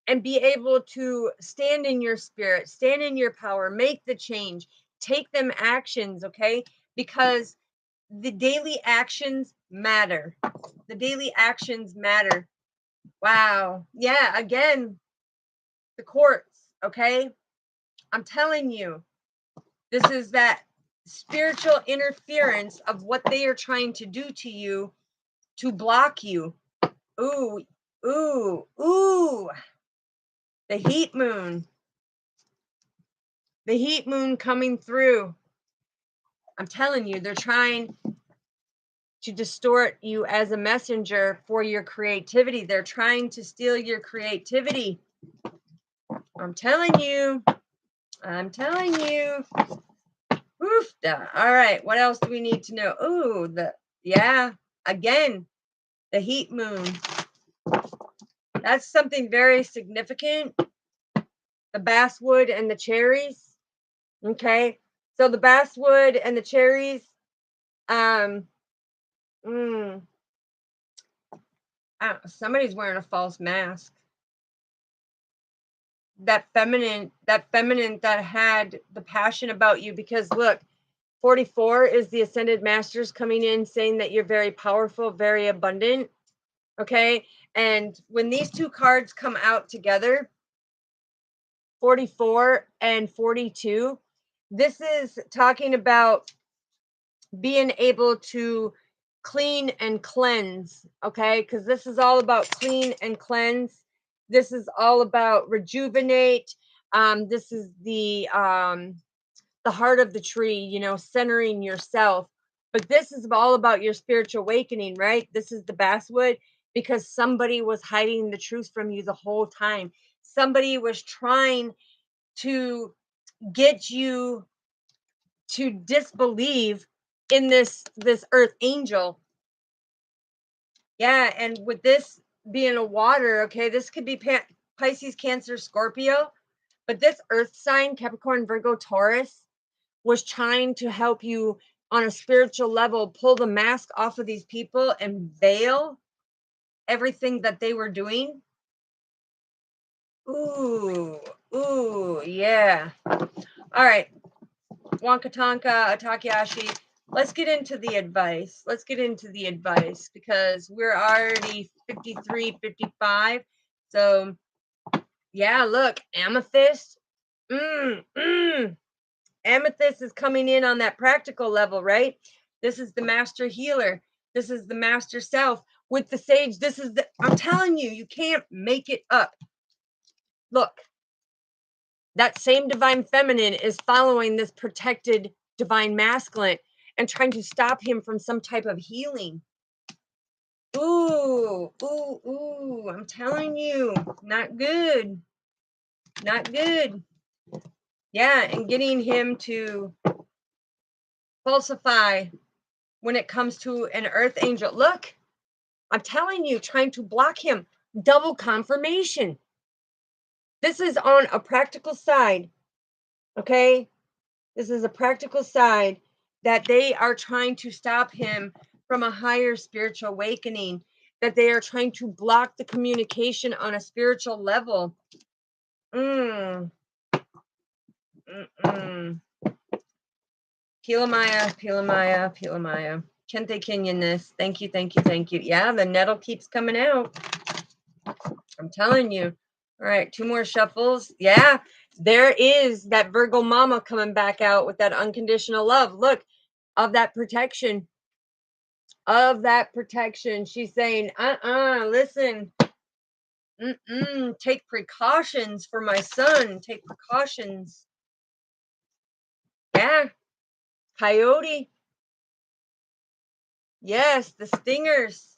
and be able to stand in your spirit, stand in your power, make the change, take them actions, okay? Because the daily actions matter. The daily actions matter. Wow. Yeah, again, the courts, okay? I'm telling you, this is that spiritual interference of what they are trying to do to you to block you. Ooh, ooh, ooh. The heat moon. The heat moon coming through. I'm telling you, they're trying to distort you as a messenger for your creativity. They're trying to steal your creativity. I'm telling you. I'm telling you. Oof. All right. What else do we need to know? Ooh, yeah. Again, the heat moon. That's something very significant. The basswood and the cherries. Okay. So the basswood and the cherries, um, mm, somebody's wearing a false mask. That feminine that had the passion about you, because look, 44 is the ascended masters coming in saying that you're very powerful, very abundant. Okay. And when these two cards come out together, 44 and 42, this is talking about being able to clean and cleanse, okay? Because this is all about clean and cleanse. This is all about rejuvenate. This is the heart of the tree, you know, centering yourself. But this is all about your spiritual awakening, right? This is the basswood because somebody was hiding the truth from you the whole time. Somebody was trying to get you to disbelieve in this earth angel. Yeah, and with this being a water, okay, this could be Pisces, Cancer, Scorpio, but this earth sign, Capricorn, Virgo, Taurus, was trying to help you on a spiritual level pull the mask off of these people and veil everything that they were doing. Ooh, ooh, yeah. All right. WANKA, TANKA, Takeyashi. Let's get into the advice. Let's get into the advice because we're already 53, 55. So, yeah, look, amethyst. Amethyst is coming in on that practical level, right? This is the master healer. This is the master self. With the sage, this is the, I'm telling you, you can't make it up. Look, that same divine feminine is following this protected divine masculine and trying to stop him from some type of healing. Ooh, ooh, ooh, I'm telling you, not good. Not good. Yeah, and getting him to falsify when it comes to an earth angel. Look, I'm telling you, trying to block him. Double confirmation. This is on a practical side, okay? This is a practical side that they are trying to stop him from a higher spiritual awakening, that they are trying to block the communication on a spiritual level. Mm. Mm-mm. Pilamaya, Pilamaya, Pilamaya. Kente Kenyanis. Thank you, thank you, thank you. Yeah, the nettle keeps coming out. I'm telling you. All right, 2 more shuffles. Yeah, there is that Virgo mama coming back out with that unconditional love. Look, of that protection. Of that protection. She's saying, listen. Take precautions for my son. Take precautions. Yeah. Coyote. Yes, the stingers.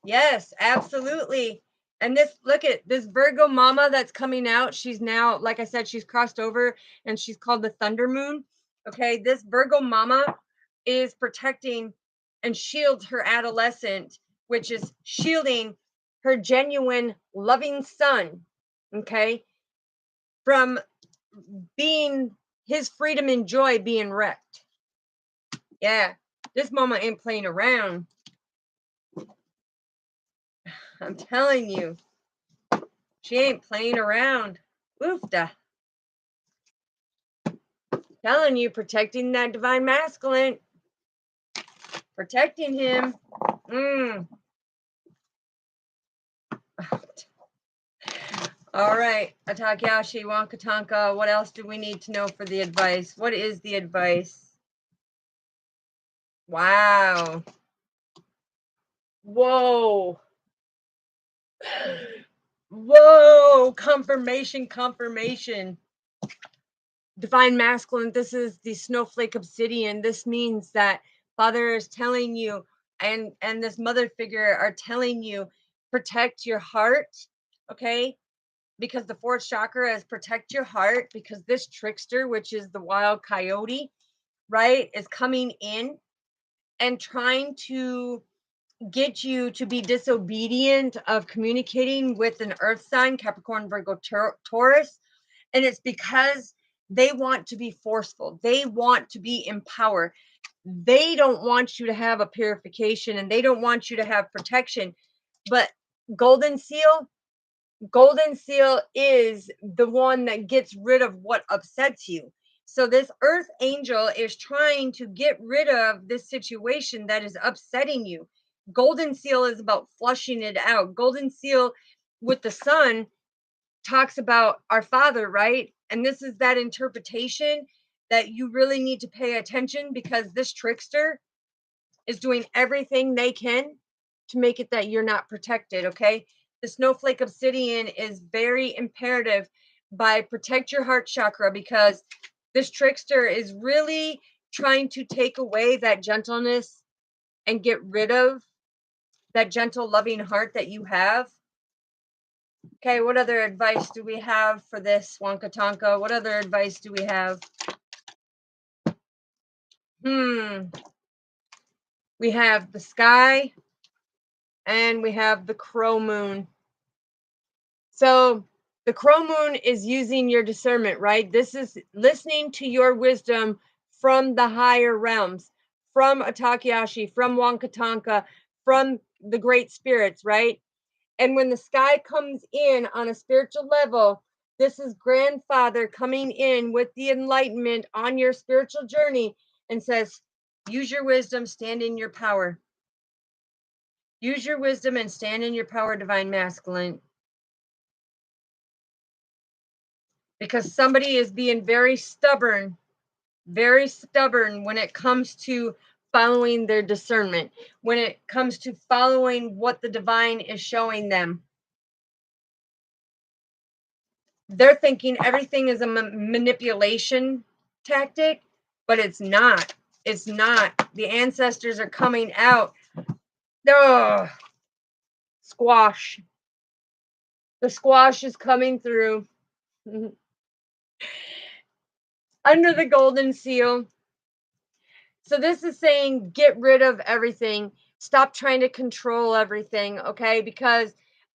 Yes, absolutely. And this, look at this Virgo mama that's coming out. She's now, like I said, she's crossed over and she's called the Thunder Moon. Okay, this Virgo mama is protecting and shields her adolescent, which is shielding her genuine loving son, okay, from being his freedom and joy being wrecked. Yeah, this mama ain't playing around. I'm telling you, she ain't playing around. Oofda. Telling you, protecting that divine masculine, protecting him. All right, Atakiashi, Wanka Tanka. What else do we need to know for the advice? What is the advice? Wow. Whoa. Whoa. Confirmation, confirmation. Divine masculine, this is the snowflake obsidian. This means that Father is telling you, and this mother figure are telling you, protect your heart, okay? Because the fourth chakra is protect your heart, because this trickster, which is the wild coyote, right, is coming in and trying to get you to be disobedient of communicating with an earth sign, Capricorn, Virgo, Taurus. And it's because they want to be forceful. They want to be in power. They don't want you to have a purification and they don't want you to have protection. But Golden Seal, Golden Seal is the one that gets rid of what upsets you. So this earth angel is trying to get rid of this situation that is upsetting you. Golden Seal is about flushing it out. Golden Seal with the sun talks about our Father, right? And this is that interpretation that you really need to pay attention, because this trickster is doing everything they can to make it that you're not protected, okay? The snowflake obsidian is very imperative by protect your heart chakra, because this trickster is really trying to take away that gentleness and get rid of that gentle, loving heart that you have. Okay, what other advice do we have for this, Wanka Tonka? What other advice do we have? We have the sky and we have the crow moon. So the crow moon is using your discernment, right? This is listening to your wisdom from the higher realms, from Atakiashi, from Wanka Tonka, from the great spirits, right? And when the sky comes in on a spiritual level, this is grandfather coming in with the enlightenment on your spiritual journey and says, use your wisdom, stand in your power. Use your wisdom and stand in your power, divine masculine. Because somebody is being very stubborn when it comes to following their discernment, when it comes to following what the divine is showing them. They're thinking everything is a manipulation tactic, but it's not. It's not. The ancestors are coming out. Ugh. Squash. The squash is coming through. Under the golden seal. So this is saying get rid of everything. Stop trying to control everything, okay? Because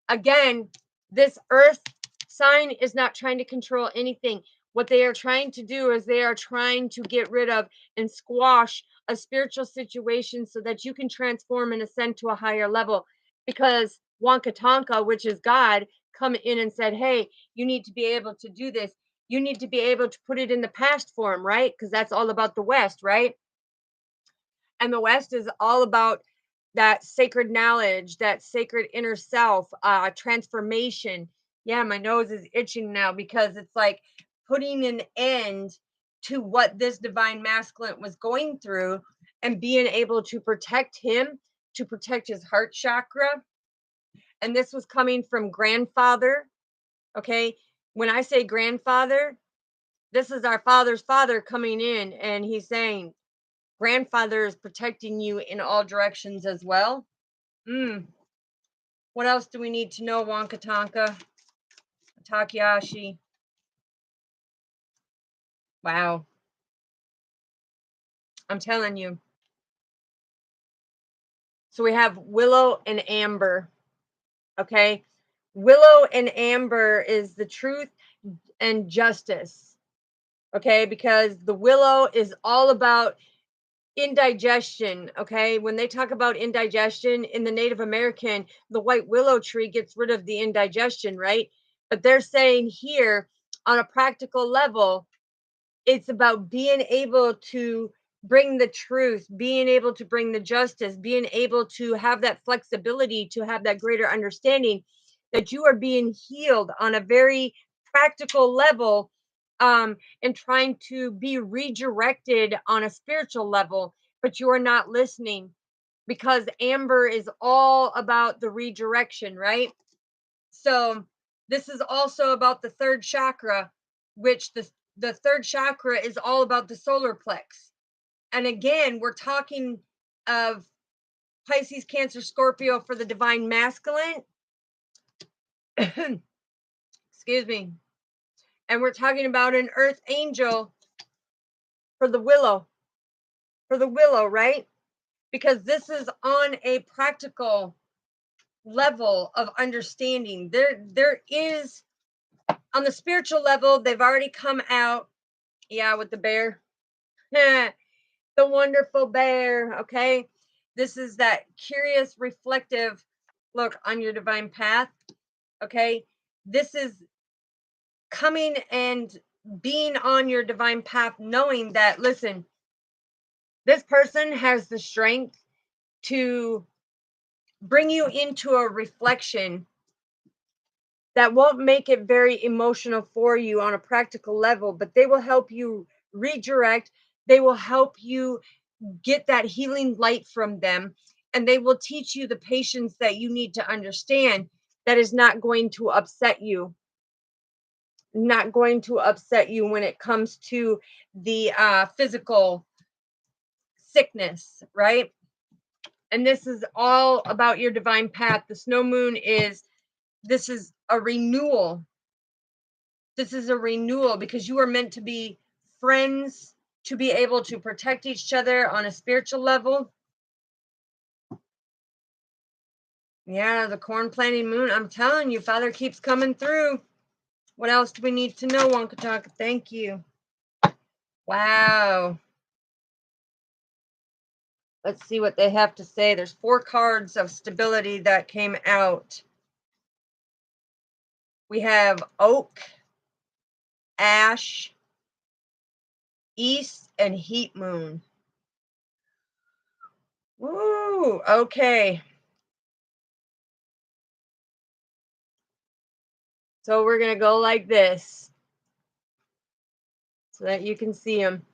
again, this earth sign is not trying to control anything. What they are trying to do is they are trying to get rid of and squash a spiritual situation so that you can transform and ascend to a higher level. Because Wanka Tonka, which is God, come in and said, hey, you need to be able to do this. You need to be able to put it in the past form, right? Because that's all about the West, right? And the West is all about that sacred knowledge, that sacred inner self, transformation. Yeah, my nose is itching now because it's like putting an end to what this divine masculine was going through and being able to protect him, to protect his heart chakra. And this was coming from grandfather. Okay. When I say grandfather, this is our father's father coming in, and he's saying, grandfather is protecting you in all directions as well. What else do we need to know, Wonka Tonka? Takeyashi. Wow. I'm telling you. So we have willow and amber. Okay. Willow and amber is the truth and justice. Okay. Because the willow is all about indigestion. Okay. When they talk about indigestion in the Native American, the white willow tree gets rid of the indigestion, right? But they're saying here on a practical level, it's about being able to bring the truth, being able to bring the justice, being able to have that flexibility, to have that greater understanding that you are being healed on a very practical level, and trying to be redirected on a spiritual level, but you are not listening because amber is all about the redirection, right? So this is also about the third chakra, which the third chakra is all about the solar plex. And again, we're talking of Pisces, Cancer, Scorpio for the divine masculine. Excuse me. And we're talking about an earth angel for the willow. For the willow, right? Because this is on a practical level of understanding. There is, on the spiritual level, they've already come out. Yeah, with the bear. The wonderful bear. Okay. This is that curious, reflective look on your divine path. Okay. This is coming and being on your divine path, knowing that, listen, this person has the strength to bring you into a reflection that won't make it very emotional for you on a practical level, but they will help you redirect. They will help you get that healing light from them, and they will teach you the patience that you need to understand, that is not going to upset you, not going to upset you when it comes to the physical sickness, right? And this is all about your divine path. The snow moon is, this is a renewal. This is a renewal because you are meant to be friends, to be able to protect each other on a spiritual level. Yeah, the corn planting moon. I'm telling you, Father keeps coming through. What else do we need to know, Wonka Tonka? Thank you. Wow. Let's see what they have to say. There's 4 cards of stability that came out. We have oak, ash, east, and heat moon. Woo, okay. So we're going to go like this so that you can see them.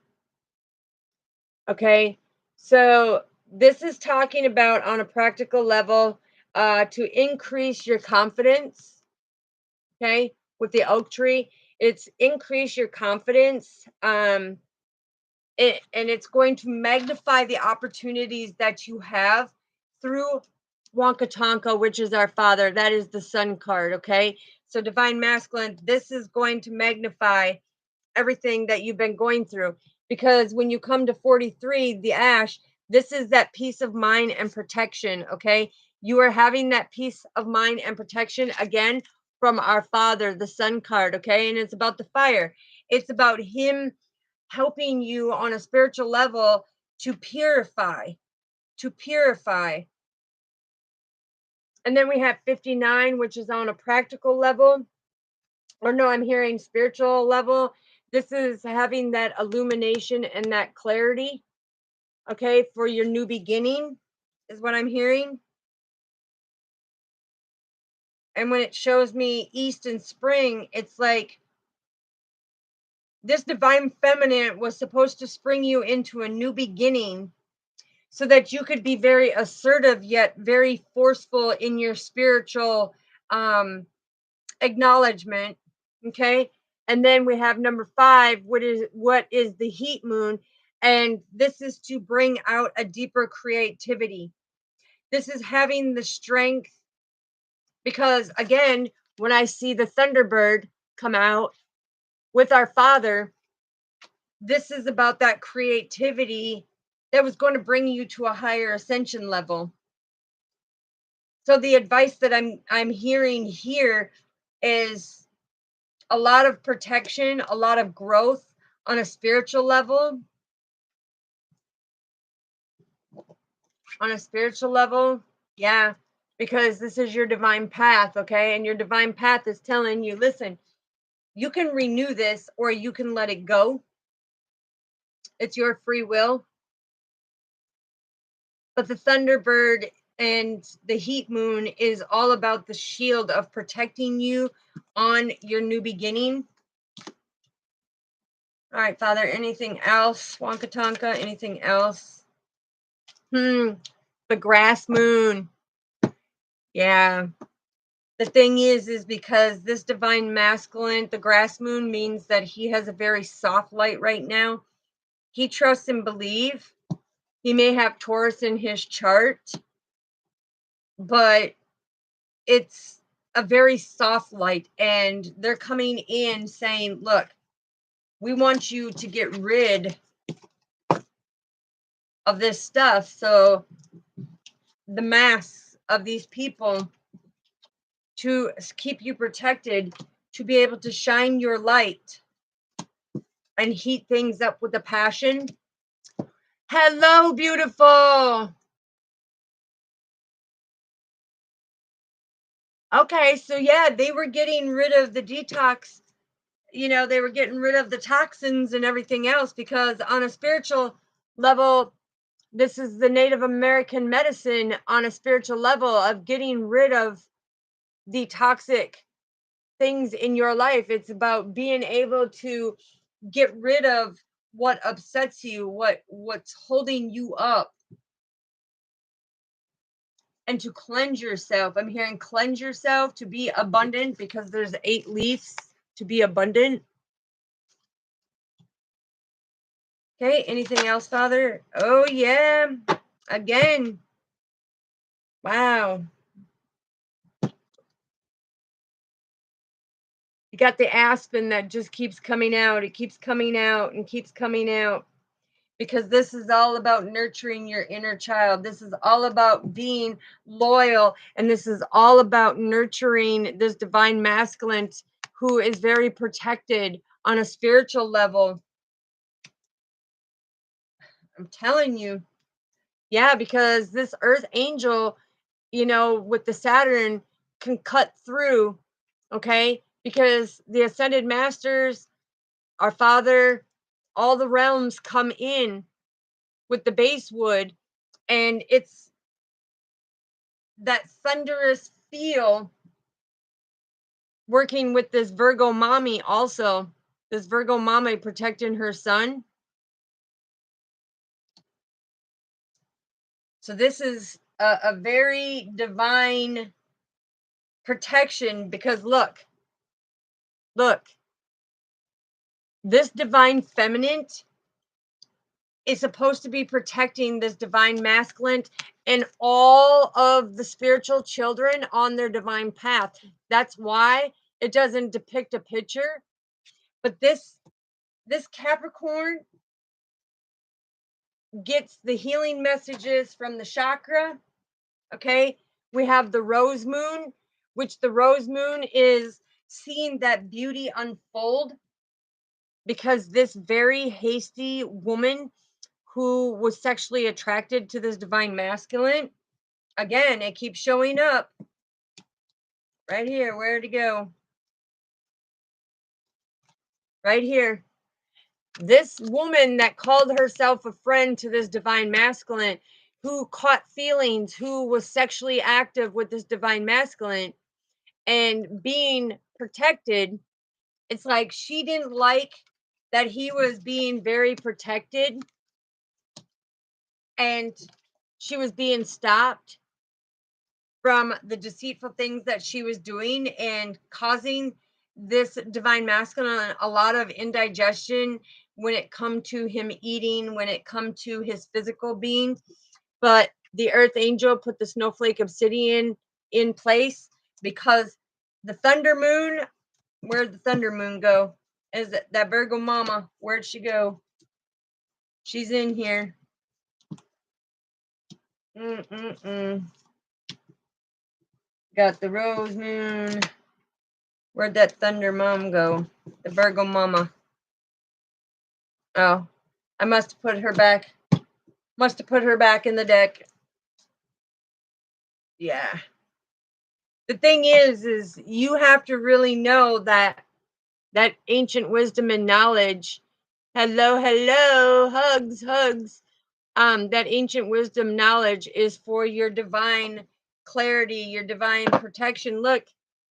Okay. So this is talking about on a practical level to increase your confidence. Okay. With the oak tree, it's increase your confidence. And it's going to magnify the opportunities that you have through Wonka Tonka, which is our father. That is the sun card. Okay. So divine masculine, this is going to magnify everything that you've been going through, because when you come to 43, the ash, this is that peace of mind and protection. Okay. You are having that peace of mind and protection again from our father, the sun card. Okay. And it's about the fire. It's about him helping you on a spiritual level to purify, to purify. And then we have 59, which is on a practical level. Or no, I'm hearing spiritual level. This is having that illumination and that clarity, okay, for your new beginning, is what I'm hearing. And when it shows me east and spring, it's like this divine feminine was supposed to spring you into a new beginning so that you could be very assertive yet very forceful in your spiritual acknowledgement. Okay. And then we have number 5, what is the heat moon? And this is to bring out a deeper creativity. This is having the strength, because again, when I see the Thunderbird come out with our father, this is about that creativity that was going to bring you to a higher ascension level. So the advice that I'm hearing here is a lot of protection, a lot of growth on a spiritual level. On a spiritual level, yeah, because this is your divine path, okay? And your divine path is telling you, listen, you can renew this or you can let it go. It's your free will. But the Thunderbird and the Heat Moon is all about the shield of protecting you on your new beginning. All right, Father, anything else? WANKA TANKA, anything else? The Grass Moon. Yeah. The thing is because this divine masculine, the Grass Moon, means that he has a very soft light right now. He trusts and believes. He may have Taurus in his chart, but it's a very soft light, and they're coming in saying, look, we want you to get rid of this stuff. So the masks of these people to keep you protected, to be able to shine your light and heat things up with a passion. Hello, beautiful. Okay, so yeah, they were getting rid of the detox. They were getting rid of the toxins and everything else, because on a spiritual level, this is the Native American medicine on a spiritual level of getting rid of the toxic things in your life. It's about being able to get rid of what upsets you, what's holding you up, and to cleanse yourself. I'm hearing cleanse yourself to be abundant, because there's 8 leaves to be abundant. Okay, anything else, Father? Oh, yeah. Again. Wow. You got the aspen that just keeps coming out. It keeps coming out and keeps coming out, because this is all about nurturing your inner child. This is all about being loyal, and this is all about nurturing this divine masculine who is very protected on a spiritual level. I'm telling you. Yeah, because this earth angel, with the Saturn, can cut through, okay? Because the ascended masters, our father, all the realms come in with the base wood, and it's that thunderous feel working with this Virgo mommy also. This Virgo mommy protecting her son. So this is a very divine protection, because look, this divine feminine is supposed to be protecting this divine masculine and all of the spiritual children on their divine path. That's why it doesn't depict a picture, but this Capricorn gets the healing messages from the chakra. Okay, we have the rose moon, which the rose moon is seeing that beauty unfold, because this very hasty woman who was sexually attracted to this divine masculine, again, it keeps showing up. Right here. Where'd it go? Right here. This woman that called herself a friend to this divine masculine, who caught feelings, who was sexually active with this divine masculine and being protected, it's like she didn't like that he was being very protected and she was being stopped from the deceitful things that she was doing and causing this divine masculine a lot of indigestion when it come to him eating, when it come to his physical being. But the earth angel put the snowflake obsidian in place because the thunder moon, where'd the thunder moon go? Is it that Virgo mama? Where'd she go? She's in here. Got the rose moon. Where'd that thunder mom go? The Virgo mama. Oh, I must have put her back. Must have put her back in the deck. Yeah. The thing is you have to really know that ancient wisdom and knowledge. Hello, hello, hugs, hugs. That ancient wisdom knowledge is for your divine clarity, your divine protection. Look,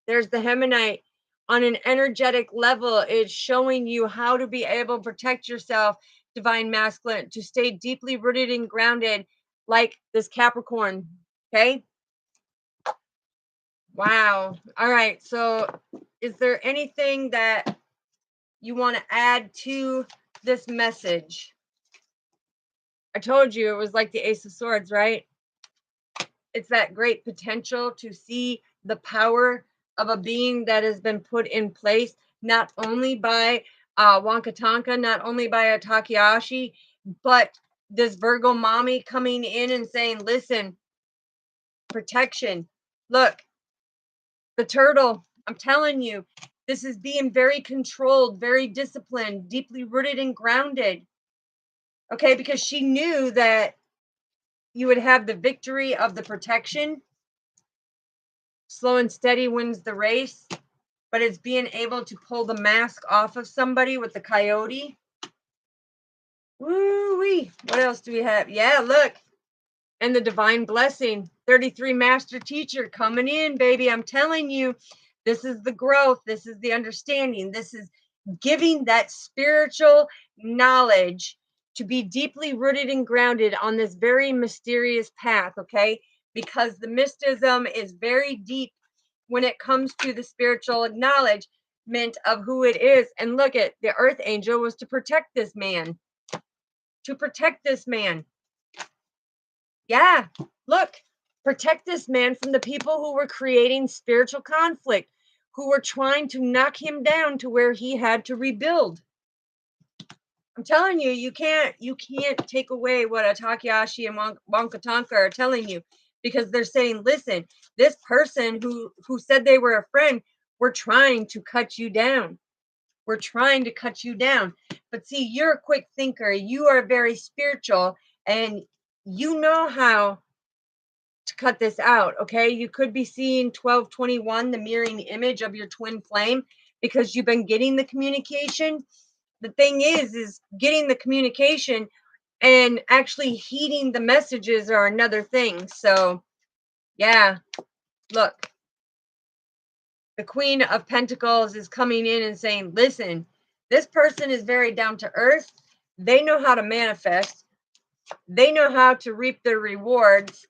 there's the Hemonite. On an energetic level, it's showing you how to be able to protect yourself, divine masculine, to stay deeply rooted and grounded like this Capricorn. Okay. Wow. All right. So is there anything that you want to add to this message? I told you it was like the Ace of Swords, right? It's that great potential to see the power of a being that has been put in place, not only by WANKA TANKA, not only by a Takeshi, but this Virgo mommy coming in and saying, listen, protection. Look, the turtle, I'm telling you, this is being very controlled, very disciplined, deeply rooted and grounded. Okay, because she knew that you would have the victory of the protection. Slow and steady wins the race, but it's being able to pull the mask off of somebody with the coyote. Woo-wee. What else do we have? Yeah, look. And the divine blessing. 33 master teacher coming in, baby. I'm telling you, this is the growth. This is the understanding. This is giving that spiritual knowledge to be deeply rooted and grounded on this very mysterious path, okay? Because the mysticism is very deep when it comes to the spiritual acknowledgement of who it is. And look at the earth angel was to protect this man. To protect this man. Yeah, look, protect this man from the people who were creating spiritual conflict, who were trying to knock him down to where he had to rebuild. I'm telling you, you can't take away what a Takeshi and WANKA TANKA are telling you, because they're saying, listen, this person who said they were a friend, we're trying to cut you down. We're trying to cut you down. But see, you're a quick thinker. You are very spiritual, and you know how to cut this out. Okay, you could be seeing 1221, the mirroring image of your twin flame, because you've been getting the communication. The thing is getting the communication and actually heeding the messages are another thing. So yeah, look, the Queen of Pentacles is coming in and saying, listen, this person is very down to earth. They know how to manifest. They know how to reap their rewards.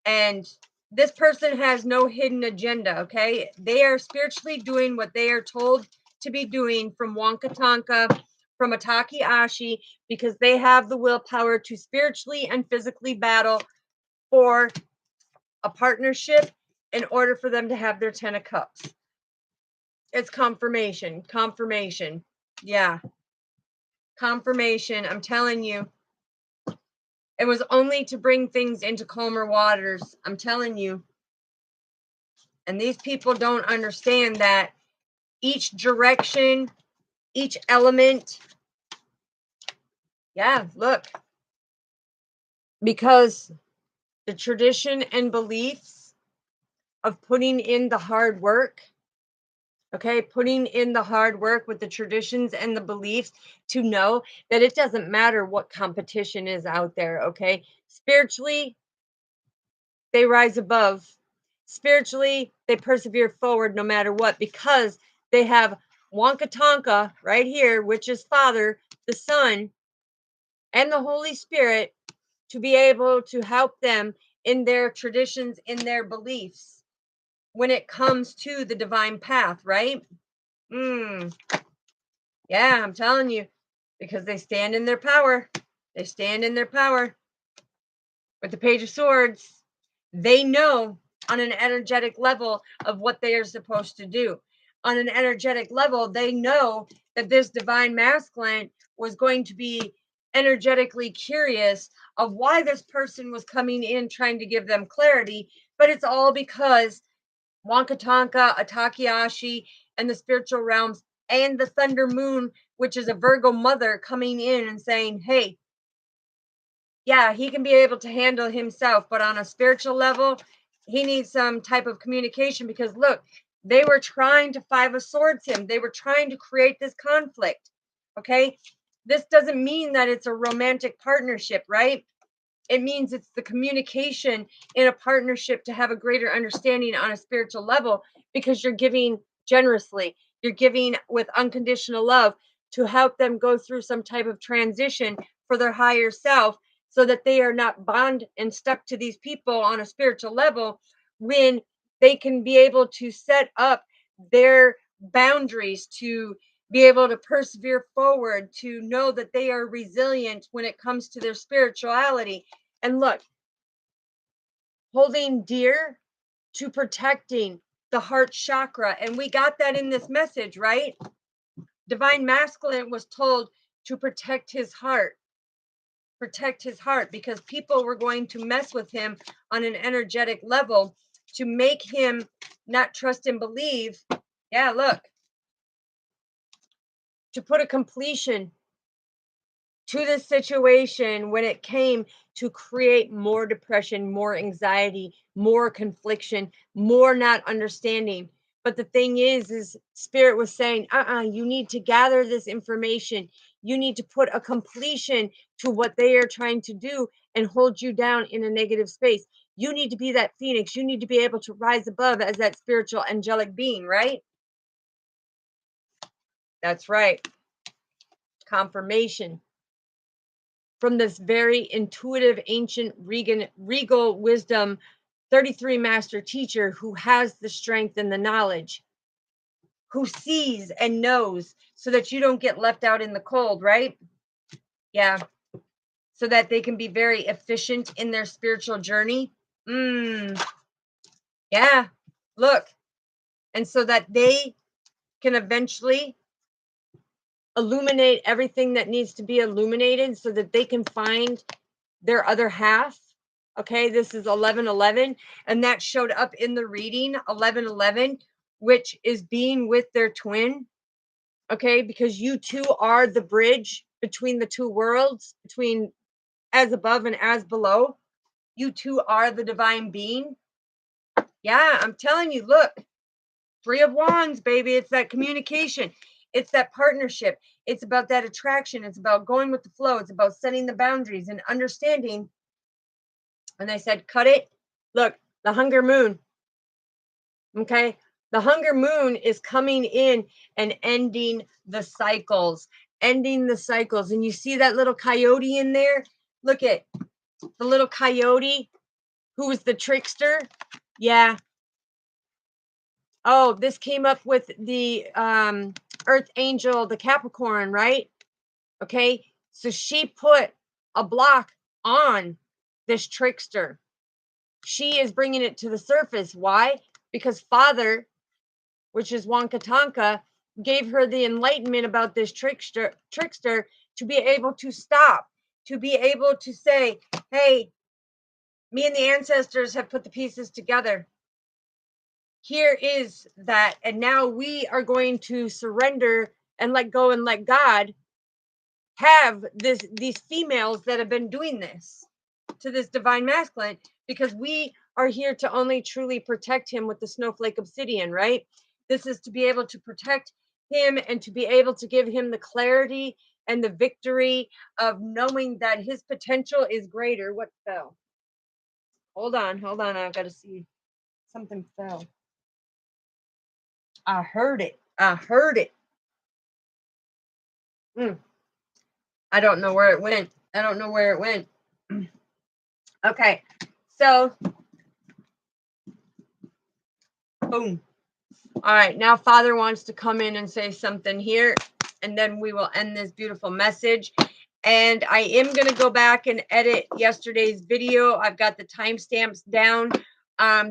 And this person has no hidden agenda, okay? They are spiritually doing what they are told to be doing from WANKA TANKA, from a Takeshi, because they have the willpower to spiritually and physically battle for a partnership in order for them to have their 10 of cups. It's confirmation, confirmation. Yeah, confirmation. I'm telling you, it was only to bring things into calmer waters. I'm telling you. And these people don't understand that each direction, each element, yeah, look, because the tradition and beliefs of putting in the hard work, okay, putting in the hard work with the traditions and the beliefs to know that it doesn't matter what competition is out there, okay? Spiritually, they rise above. Spiritually, they persevere forward no matter what because they have WANKA TANKA right here, which is Father, the Son, and the Holy Spirit to be able to help them in their traditions, in their beliefs when it comes to the divine path, right? Mm, yeah, I'm telling you, because they stand in their power. They stand in their power with the Page of Swords. They know on an energetic level of what they are supposed to do. On an energetic level, they know that this divine masculine was going to be energetically curious of why this person was coming in trying to give them clarity, but it's all because Wankatanka, Atakiashi, and the spiritual realms, and the Thunder Moon, which is a Virgo mother, coming in and saying, hey, yeah, he can be able to handle himself, but on a spiritual level, he needs some type of communication because look, they were trying to Five of Swords him. They were trying to create this conflict. Okay. This doesn't mean that it's a romantic partnership, right? It means it's the communication in a partnership to have a greater understanding on a spiritual level because you're giving generously, you're giving with unconditional love to help them go through some type of transition for their higher self so that they are not bound and stuck to these people on a spiritual level when they can be able to set up their boundaries to be able to persevere forward, to know that they are resilient when it comes to their spirituality. And look, holding dear to protecting the heart chakra. And we got that in this message, right? Divine Masculine was told to protect his heart because people were going to mess with him on an energetic level to make him not trust and believe. Yeah, look, to put a completion to this situation when it came to create more depression, more anxiety, more confliction, more not understanding. But the thing is Spirit was saying, you need to gather this information. You need to put a completion to what they are trying to do and hold you down in a negative space. You need to be that phoenix. You need to be able to rise above as that spiritual angelic being, right? That's right. Confirmation from this very intuitive, ancient, regal wisdom 33 master teacher who has the strength and the knowledge, who sees and knows so that you don't get left out in the cold, right? Yeah. So that they can be very efficient in their spiritual journey. Yeah. Look. And so that they can eventually illuminate everything that needs to be illuminated so that they can find their other half. Okay, this is 1111, and that showed up in the reading 1111, which is being with their twin. Okay, because you two are the bridge between the two worlds, between as above and as below. You two are the divine being. Yeah, I'm telling you, look, Three of Wands, baby. It's that communication. It's that partnership. It's about that attraction. It's about going with the flow. It's about setting the boundaries and understanding. And they said, cut it. Look, the hunger moon. Okay. The hunger moon is coming in and ending the cycles, ending the cycles. And you see that little coyote in there? Look at the little coyote who was the trickster. Yeah. Oh, this came up with the Earth Angel, the Capricorn, right? Okay. So she put a block on this trickster. She is bringing it to the surface. Why? Because Father, which is Wankatanka, gave her the enlightenment about this trickster to be able to stop, to be able to say, hey, me and the ancestors have put the pieces together. Here is that. And now we are going to surrender and let go and let God have these females that have been doing this to this divine masculine because we are here to only truly protect him with the snowflake obsidian, right? This is to be able to protect him and to be able to give him the clarity and the victory of knowing that his potential is greater. What fell? Hold on. I've got to see. Something fell. I heard it. Mm. I don't know where it went. Okay. So, boom. All right. Now, Father wants to come in and say something here, and then we will end this beautiful message. And I am going to go back and edit yesterday's video. I've got the timestamps down.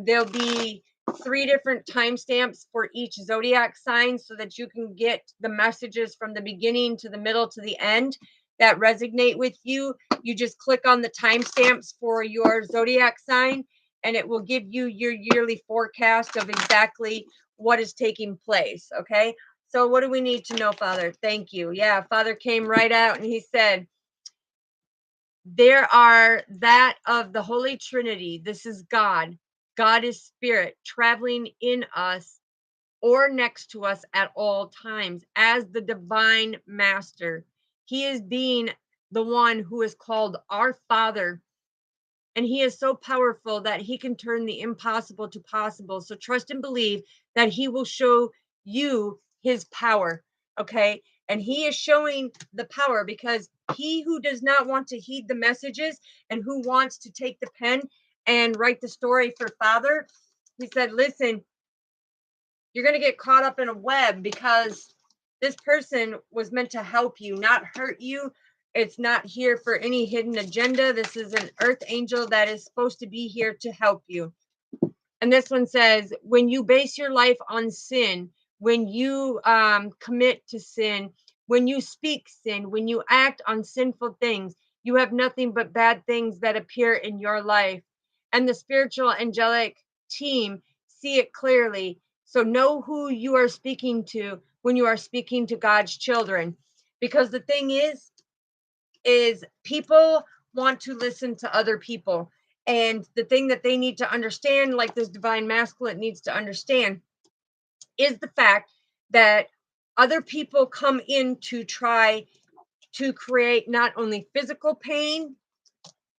There'll be 3 different timestamps for each zodiac sign so that you can get the messages from the beginning to the middle to the end that resonate with you. You just click on the timestamps for your zodiac sign, and it will give you your yearly forecast of exactly what is taking place. Okay. So what do we need to know, Father? Thank you. Yeah, Father came right out and he said, there are that of the Holy Trinity. This is God. God is spirit traveling in us or next to us at all times as the divine master. He is being the one who is called our Father. And he is so powerful that he can turn the impossible to possible. So trust and believe that he will show you his power. Okay. And he is showing the power because he who does not want to heed the messages and who wants to take the pen and write the story for Father, he said, listen, you're going to get caught up in a web because this person was meant to help you, not hurt you. It's not here for any hidden agenda. This is an earth angel that is supposed to be here to help you. And this one says, when you base your life on sin, when you commit to sin, when you speak sin, when you act on sinful things, you have nothing but bad things that appear in your life. And the spiritual angelic team see it clearly. So know who you are speaking to when you are speaking to God's children. Because the thing is people want to listen to other people. And the thing that they need to understand, like this divine masculine needs to understand, is the fact that other people come in to try to create not only physical pain,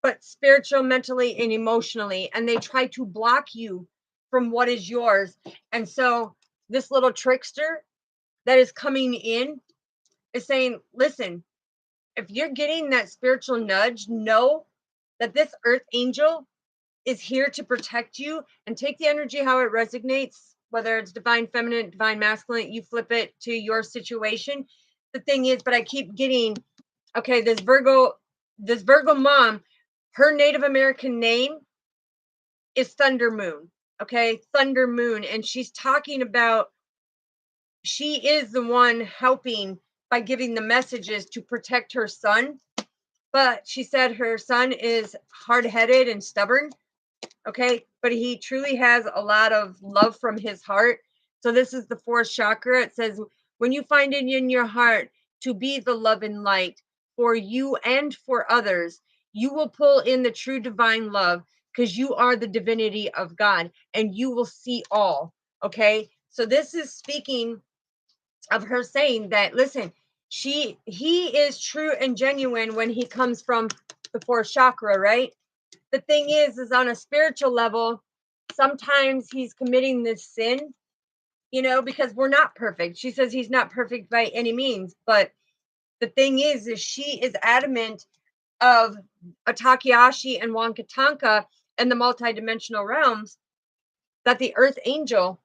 but spiritual, mentally, and emotionally. And they try to block you from what is yours. And so this little trickster that is coming in is saying, listen, if you're getting that spiritual nudge, know that this earth angel is here to protect you, and take the energy how it resonates, whether it's divine feminine, divine masculine, you flip it to your situation. The thing is, but I keep getting, okay, this Virgo mom, her Native American name is Thunder Moon. Okay, Thunder Moon. And she's talking about she is the one helping by giving the messages to protect her son. But she said her son is hard-headed and stubborn. Okay, but he truly has a lot of love from his heart. So this is the 4th chakra. It says, when you find it in your heart to be the love and light for you and for others, you will pull in the true divine love because you are the divinity of God and you will see all. Okay, so this is speaking of her saying that, listen, he is true and genuine when he comes from the 4th chakra, right? The thing is on a spiritual level, sometimes he's committing this sin, because we're not perfect. She says he's not perfect by any means. But the thing is she is adamant of a Takeshi and WANKA TANKA and the multidimensional realms that the earth angel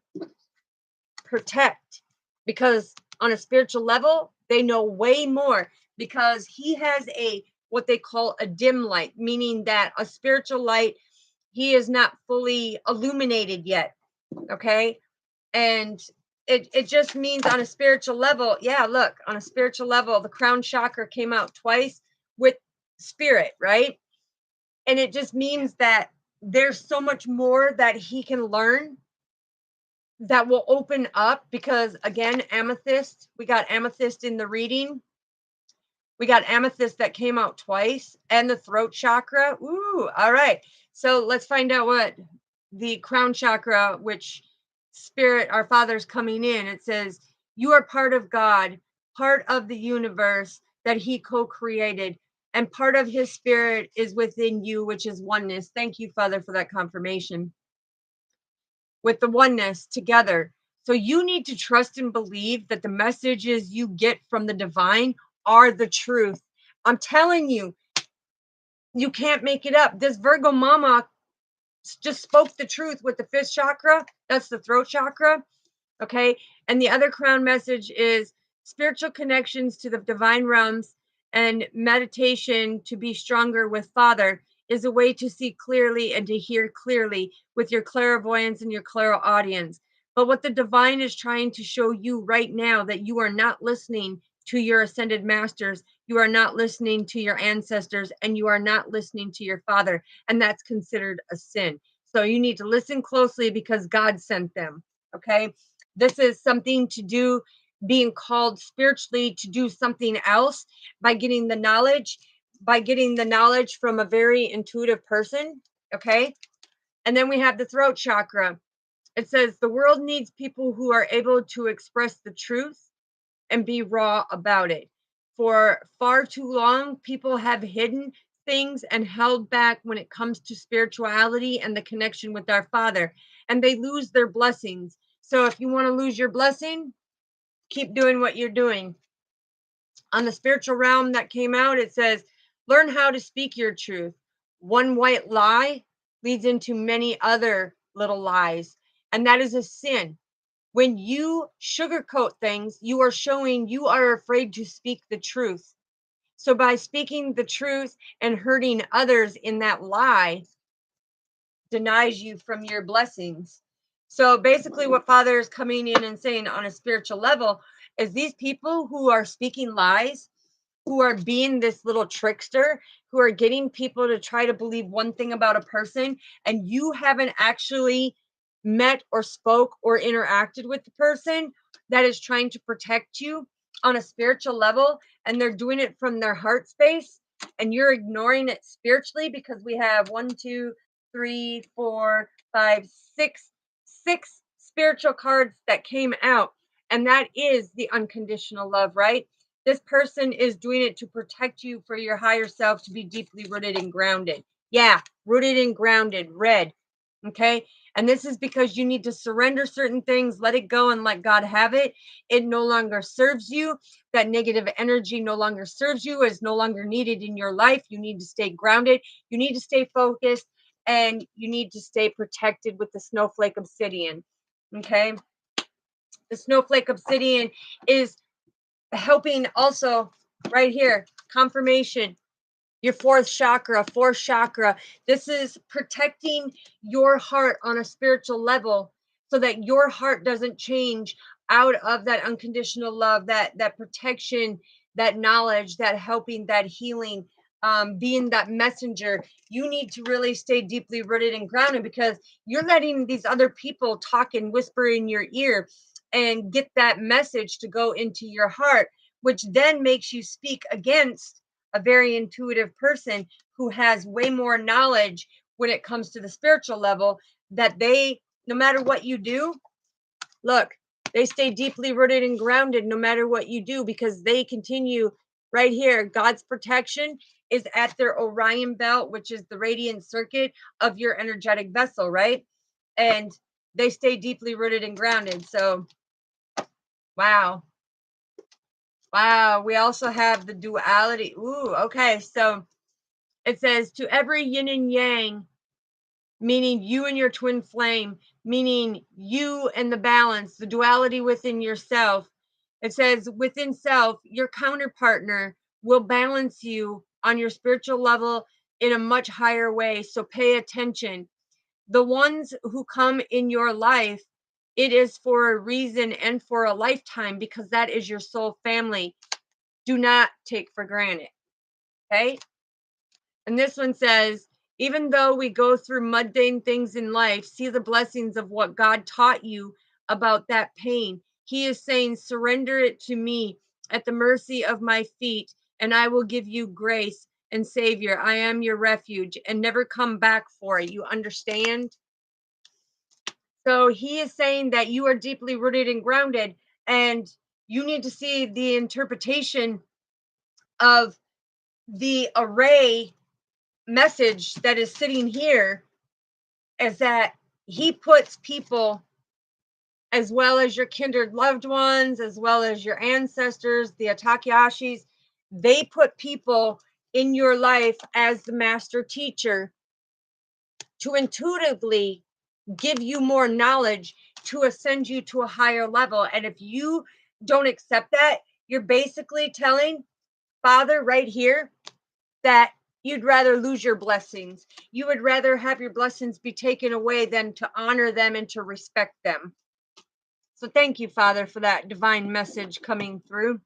protect, because on a spiritual level, they know way more, because he has what they call a dim light, meaning that a spiritual light, he is not fully illuminated yet. Okay. And it just means on a spiritual level. Yeah. Look, on a spiritual level, the crown chakra came out twice with spirit, right? And it just means that there's so much more that he can learn that will open up, because again, amethyst, we got amethyst in the reading. We got amethyst that came out twice, and the throat chakra. Ooh, all right. So let's find out what the crown chakra, which spirit, our father's coming in, it says, you are part of God, part of the universe that he co-created, and part of his spirit is within you, which is oneness. Thank you, Father, for that confirmation. With the oneness together. So you need to trust and believe that the messages you get from the divine are the truth. I'm telling you, you can't make it up. This Virgo mama just spoke the truth with the fifth chakra. That's the throat chakra. Okay. And the other crown message is spiritual connections to the divine realms and meditation to be stronger with Father is a way to see clearly and to hear clearly with your clairvoyance and your clairaudience. But what the divine is trying to show you right now, that you are not listening to your ascended masters, you are not listening to your ancestors, and you are not listening to your Father, and that's considered a sin. So you need to listen closely because God sent them. Okay. This is something to do, being called spiritually to do something else by getting the knowledge, from a very intuitive person. Okay. And then we have the throat chakra. It says the world needs people who are able to express the truth and be raw about it. For far too long, people have hidden things and held back when it comes to spirituality and the connection with our Father, and they lose their blessings. So if you want to lose your blessing, keep doing what you're doing. On the spiritual realm that came out, it says, learn how to speak your truth. One white lie leads into many other little lies, and that is a sin. When you sugarcoat things, you are showing you are afraid to speak the truth. So by speaking the truth and hurting others in that lie denies you from your blessings. So basically what Father is coming in and saying on a spiritual level is these people who are speaking lies, who are being this little trickster, who are getting people to try to believe one thing about a person, and you haven't actually met or spoke or interacted with the person that is trying to protect you on a spiritual level, and they're doing it from their heart space, and you're ignoring it spiritually, because we have 6 spiritual cards that came out, and that is the unconditional love, right? This person is doing it to protect you for your higher self to be deeply rooted and grounded. Yeah, rooted and grounded, red. Okay. And this is because you need to surrender certain things, let it go, and let God have it. It no longer serves you. That negative energy no longer serves you, is no longer needed in your life. You need to stay grounded. You need to stay focused, and you need to stay protected with the snowflake obsidian. Okay. The snowflake obsidian is helping also right here, confirmation, your fourth chakra. This is protecting your heart on a spiritual level so that your heart doesn't change out of that unconditional love, that protection, that knowledge, that helping, that healing, being that messenger. You need to really stay deeply rooted and grounded, because you're letting these other people talk and whisper in your ear and get that message to go into your heart, which then makes you speak against a very intuitive person who has way more knowledge when it comes to the spiritual level, that they, no matter what you do, look, they stay deeply rooted and grounded no matter what you do, because they continue right here. God's protection is at their Orion belt, which is the radiant circuit of your energetic vessel, right? And they stay deeply rooted and grounded. So, wow. Wow. We also have the duality. Ooh, okay. So it says, to every yin and yang, meaning you and your twin flame, meaning you and the balance, the duality within yourself. It says, within self, your counterpartner will balance you on your spiritual level in a much higher way. So pay attention. The ones who come in your life, it is for a reason and for a lifetime, because that is your soul family. Do not take for granted. Okay. And this one says, even though we go through mundane things in life, see the blessings of what God taught you about that pain. He is saying, surrender it to me at the mercy of my feet, and I will give you grace and Savior. I am your refuge, and never come back for it. You understand? So he is saying that you are deeply rooted and grounded, and you need to see the interpretation of the array message that is sitting here, is that he puts people, as well as your kindred loved ones, as well as your ancestors, the Atakayashis, they put people in your life as the master teacher to intuitively give you more knowledge, to ascend you to a higher level. And if you don't accept that, you're basically telling Father right here that you'd rather lose your blessings. You would rather have your blessings be taken away than to honor them and to respect them. So thank you, Father, for that divine message coming through.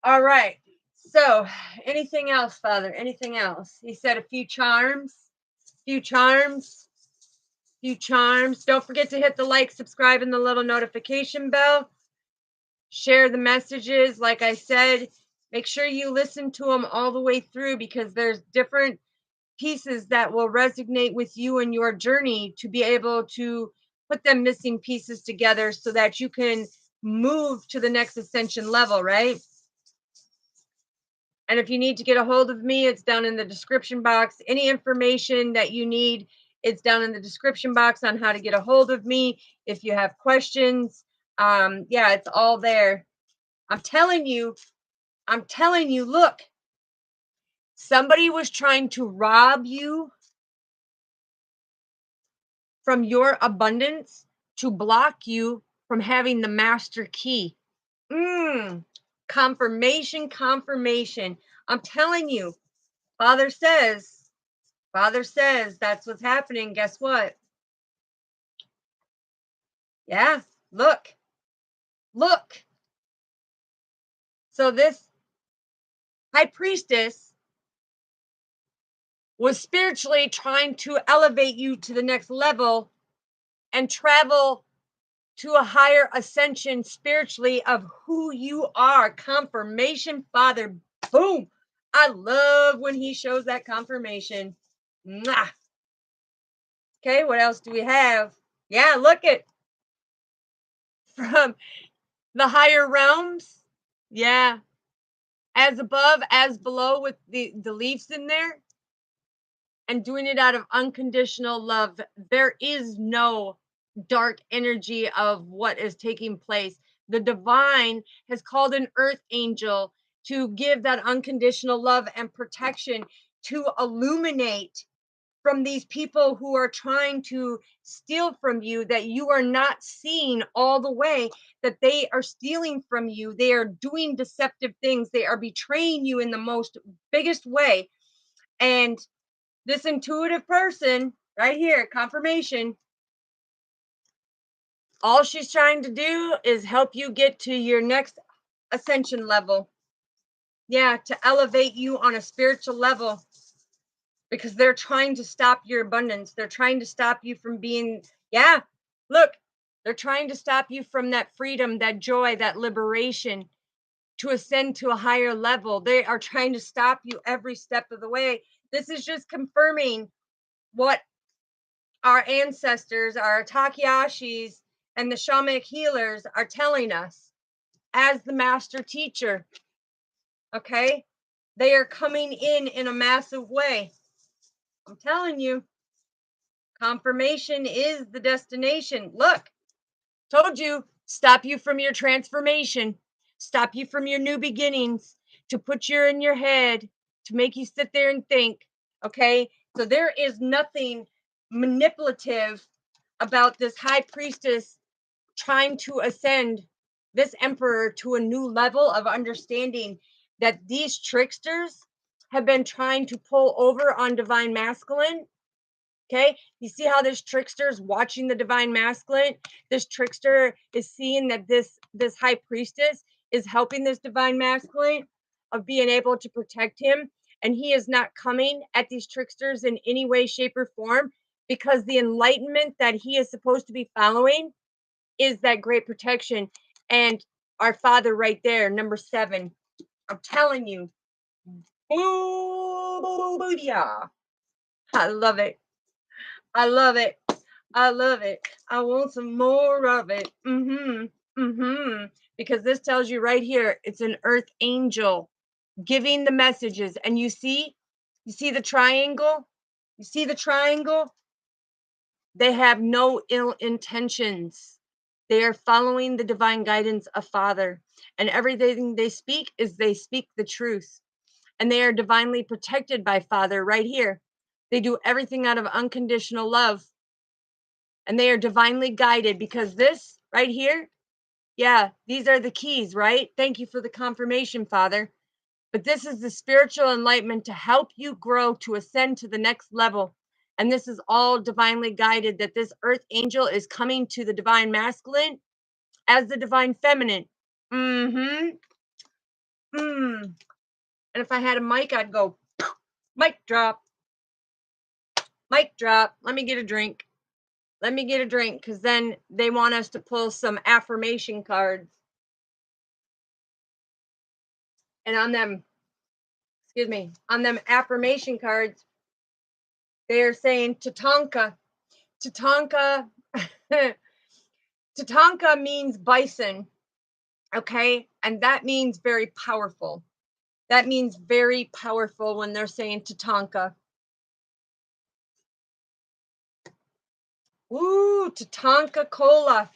All right. So anything else, Father? Anything else? He said a few charms, few charms, few charms. Don't forget to hit the like, subscribe, and the little notification bell. Share the messages. Like I said, make sure you listen to them all the way through, because there's different pieces that will resonate with you in your journey, to be able to put them missing pieces together so that you can move to the next ascension level, right? And if you need to get a hold of me, it's down in the description box. Any information that you need, it's down in the description box on how to get a hold of me. If you have questions, yeah, it's all there. I'm telling you, look, somebody was trying to rob you from your abundance to block you from having the master key. Confirmation, confirmation. I'm telling you, Father says, that's what's happening. Guess what? Yeah, look, look. So this high priestess was spiritually trying to elevate you to the next level and travel to a higher ascension spiritually of who you are. Confirmation, Father. Boom. I love when he shows that confirmation. Mwah. Okay, what else do we have? Yeah, look at from the higher realms. Yeah, as above, as below, with the leaves in there, and doing it out of unconditional love. There is no dark energy of what is taking place. The divine has called an earth angel to give that unconditional love and protection, to illuminate from these people who are trying to steal from you, that you are not seeing all the way that they are stealing from you. They are doing deceptive things. They are betraying you in the most biggest way. And this intuitive person right here, confirmation, all she's trying to do is help you get to your next ascension level. Yeah, to elevate you on a spiritual level, because they're trying to stop your abundance. They're trying to stop you from being, yeah, look, they're trying to stop you from that freedom, that joy, that liberation, to ascend to a higher level. They are trying to stop you every step of the way. This is just confirming what our ancestors, our Takayashis, and the shamanic healers are telling us as the master teacher. Okay, they are coming in a massive way. I'm telling you, confirmation is the destination. Look, told you, stop you from your transformation, stop you from your new beginnings, to put you in your head, to make you sit there and think. Okay, so there is nothing manipulative about this high priestess trying to ascend this emperor to a new level of understanding that these tricksters have been trying to pull over on divine masculine. Okay, you see how this trickster is watching the divine masculine. This trickster is seeing that this high priestess is helping this divine masculine of being able to protect him, and he is not coming at these tricksters in any way, shape, or form, because the enlightenment that he is supposed to be following is that great protection. And our Father right there, number 7. I'm telling you, boo, yeah. I love it. I love it. I love it. I want some more of it. Because this tells you right here, it's an earth angel giving the messages. And you see the triangle? You see the triangle? They have no ill intentions. They are following the divine guidance of Father. And everything they speak is they speak the truth. And they are divinely protected by Father right here. They do everything out of unconditional love. And they are divinely guided because this right here, yeah, these are the keys, right? Thank you for the confirmation, Father. But this is the spiritual enlightenment to help you grow to ascend to the next level. And this is all divinely guided, that this earth angel is coming to the divine masculine as the divine feminine. And if I had a mic, I'd go, mic drop, mic drop. Let me get a drink. Let me get a drink, because then they want us to pull some affirmation cards. And on them, excuse me, on them affirmation cards, they are saying TANKA. TANKA. TANKA means bison. Okay. And that means very powerful. That means very powerful when they're saying TANKA. Ooh, TANKA cola.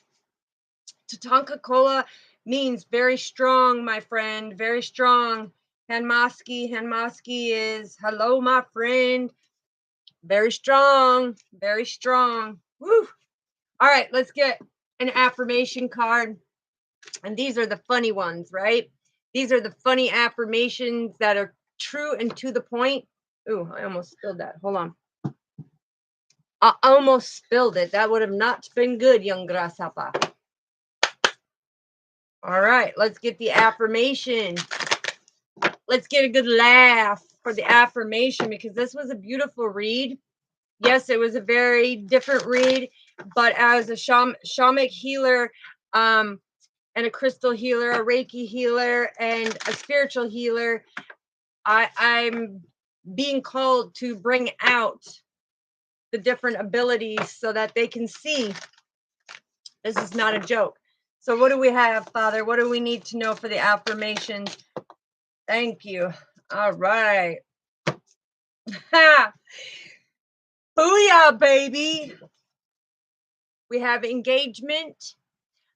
TANKA cola means very strong, my friend. Very strong. Maske. Maske is hello, my friend. Very strong. Very strong. Woo. All right, let's get an affirmation card. And these are the funny ones, right? These are the funny affirmations that are true and to the point. Ooh, I almost spilled that. Hold on. I almost spilled it. That would have not been good, young grasshopper. All right, let's get the affirmation. Let's get a good laugh for the affirmation, because this was a beautiful read. Yes, it was a very different read, but as a shamanic healer, and a crystal healer, a Reiki healer, and a spiritual healer, I'm being called to bring out the different abilities so that they can see this is not a joke. So what do we have, Father? What do we need to know for the affirmations? Thank you. All right. Ha! Booyah, baby. We have engagement.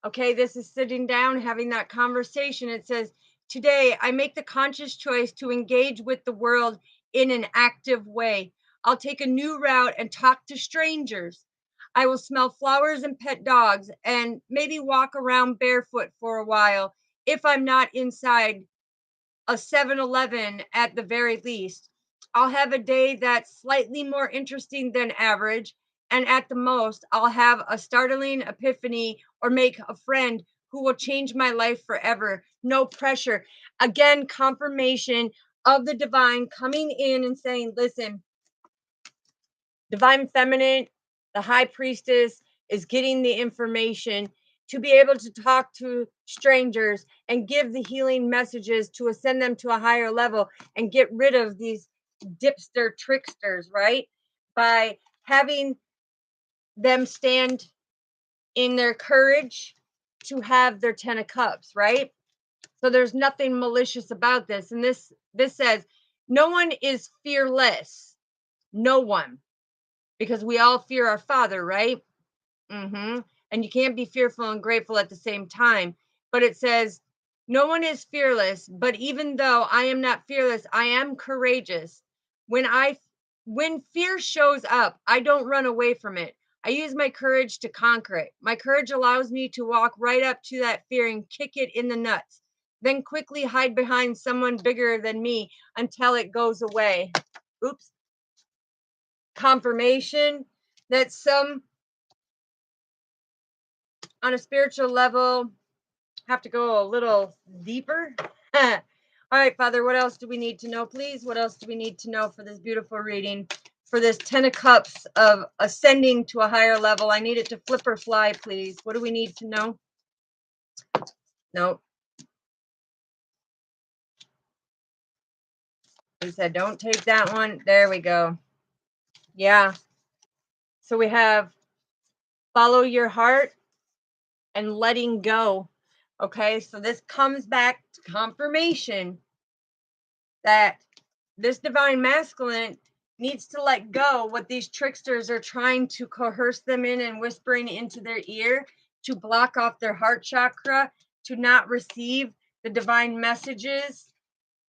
Okay, this is sitting down, having that conversation. It says, today I make the conscious choice to engage with the world in an active way. I'll take a new route and talk to strangers. I will smell flowers and pet dogs and maybe walk around barefoot for a while if I'm not inside a 7-Eleven at the very least. I'll have a day that's slightly more interesting than average, and at the most, I'll have a startling epiphany or make a friend who will change my life forever. No pressure. Again, confirmation of the divine coming in and saying, listen, divine feminine, the high priestess, is getting the information to be able to talk to strangers and give the healing messages to ascend them to a higher level and get rid of these dipster tricksters, right? By having them stand in their courage to have their 10 of cups, right? So there's nothing malicious about this. And this says no one is fearless. No one. Because we all fear our Father, right? And you can't be fearful and grateful at the same time. But it says, no one is fearless, but even though I am not fearless, I am courageous. When fear shows up, I don't run away from it. I use my courage to conquer it. My courage allows me to walk right up to that fear and kick it in the nuts, then quickly hide behind someone bigger than me until it goes away. Oops. Confirmation that some on a spiritual level have to go a little deeper. All right, Father, what else do we need to know, please? What else do we need to know for this beautiful reading? For this 10 of cups of ascending to a higher level, I need it to flip or fly, please. What do we need to know? Nope. He said, don't take that one. There we go. Yeah. So we have follow your heart, and letting go. Okay, so this comes back to confirmation that this divine masculine needs to let go what these tricksters are trying to coerce them in and whispering into their ear to block off their heart chakra, to not receive the divine messages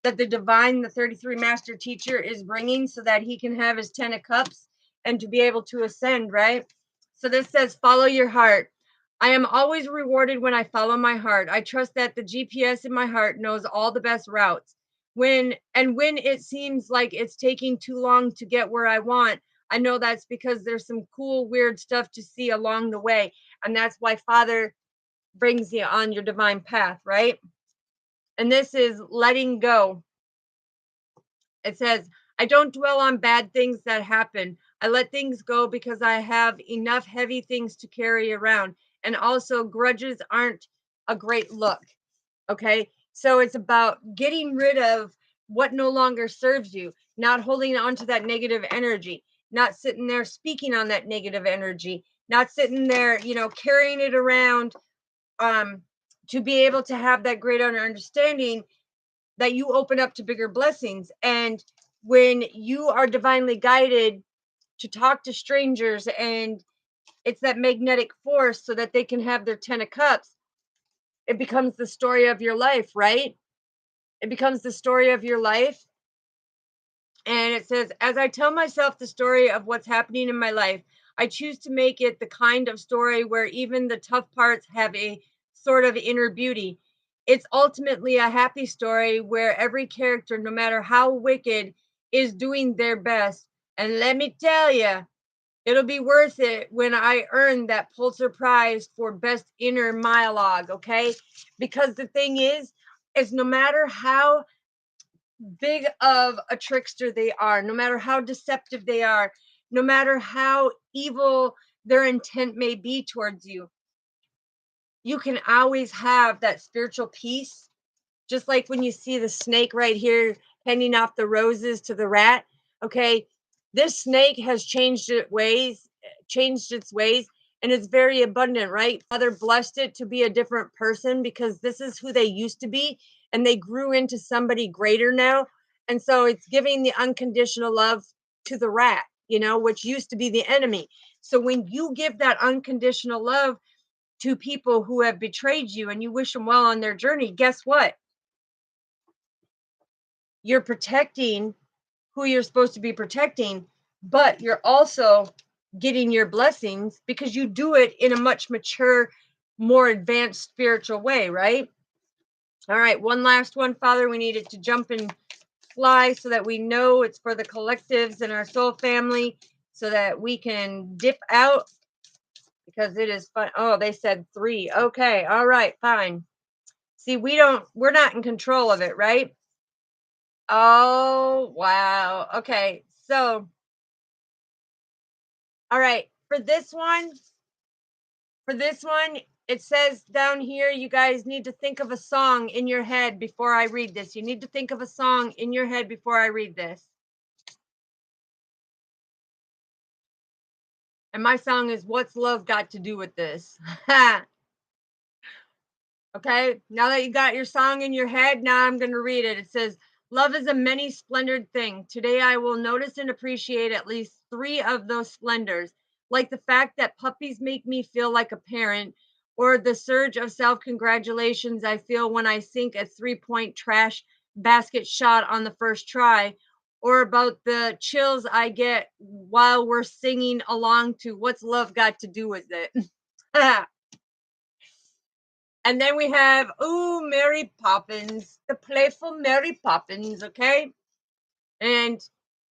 that the 33 master teacher is bringing, so that he can have his 10 of cups and to be able to ascend, right? So this says, follow your heart. I am always rewarded when I follow my heart. I trust that the GPS in my heart knows all the best routes. When it seems like it's taking too long to get where I want, I know that's because there's some cool, weird stuff to see along the way. And that's why Father brings you on your divine path, right? And this is letting go. It says, I don't dwell on bad things that happen. I let things go because I have enough heavy things to carry around. And also, grudges aren't a great look. Okay. So it's about getting rid of what no longer serves you, not holding on to that negative energy, not sitting there speaking on that negative energy, not sitting there, carrying it around, um, to be able to have that greater understanding that you open up to bigger blessings. And when you are divinely guided to talk to strangers, and it's that magnetic force so that they can have their 10 of cups, it becomes the story of your life, right? It becomes the story of your life. And it says, as I tell myself the story of what's happening in my life, I choose to make it the kind of story where even the tough parts have a sort of inner beauty. It's ultimately a happy story where every character, no matter how wicked, is doing their best. And let me tell you, it'll be worth it when I earn that Pulitzer Prize for best inner monologue, okay? Because the thing is no matter how big of a trickster they are, no matter how deceptive they are, no matter how evil their intent may be towards you, you can always have that spiritual peace. Just like when you see the snake right here handing off the roses to the rat. Okay, this snake has changed its ways, and it's very abundant, right? Father blessed it to be a different person because this is who they used to be, and they grew into somebody greater now. And so it's giving the unconditional love to the rat, which used to be the enemy. So when you give that unconditional love to people who have betrayed you and you wish them well on their journey, guess what? You're protecting who you're supposed to be protecting, but you're also getting your blessings because you do it in a much mature, more advanced spiritual way, right? All right, one last one, Father. We needed to jump and fly so that we know it's for the collectives and our soul family so that we can dip out because it is fun. Oh, they said 3. Okay, all right, fine. See, we're not in control of it, right? Oh, wow. Okay. So, all right, for this one, it says down here, you guys need to think of a song in your head before I read this. You need to think of a song in your head before I read this. And my song is What's Love Got to Do with This? Okay, now that you got your song in your head, now I'm going to read it. It says, love is a many splendored thing. Today I will notice and appreciate at least 3 of those splendors, like the fact that puppies make me feel like a parent, or the surge of self congratulations I feel when I sink a 3-point trash basket shot on the first try, or about the chills I get while we're singing along to What's Love Got to Do with It? And then we have, ooh, Mary Poppins, the playful Mary Poppins, okay? And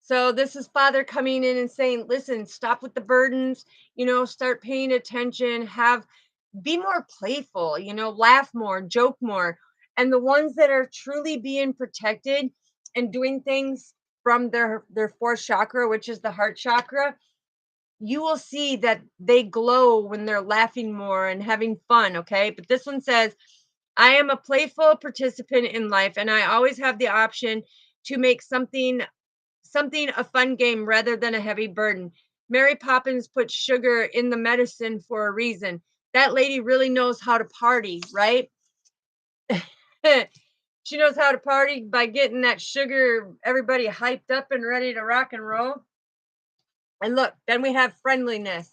so this is Father coming in and saying, listen, stop with the burdens, start paying attention, be more playful, laugh more, joke more. And the ones that are truly being protected and doing things from their fourth chakra, which is the heart chakra, you will see that they glow when they're laughing more and having fun, okay? But this one says, I am a playful participant in life, and I always have the option to make something a fun game rather than a heavy burden. Mary Poppins put sugar in the medicine for a reason. That lady really knows how to party, right? She knows how to party by getting that sugar, everybody hyped up and ready to rock and roll. And look, then we have friendliness.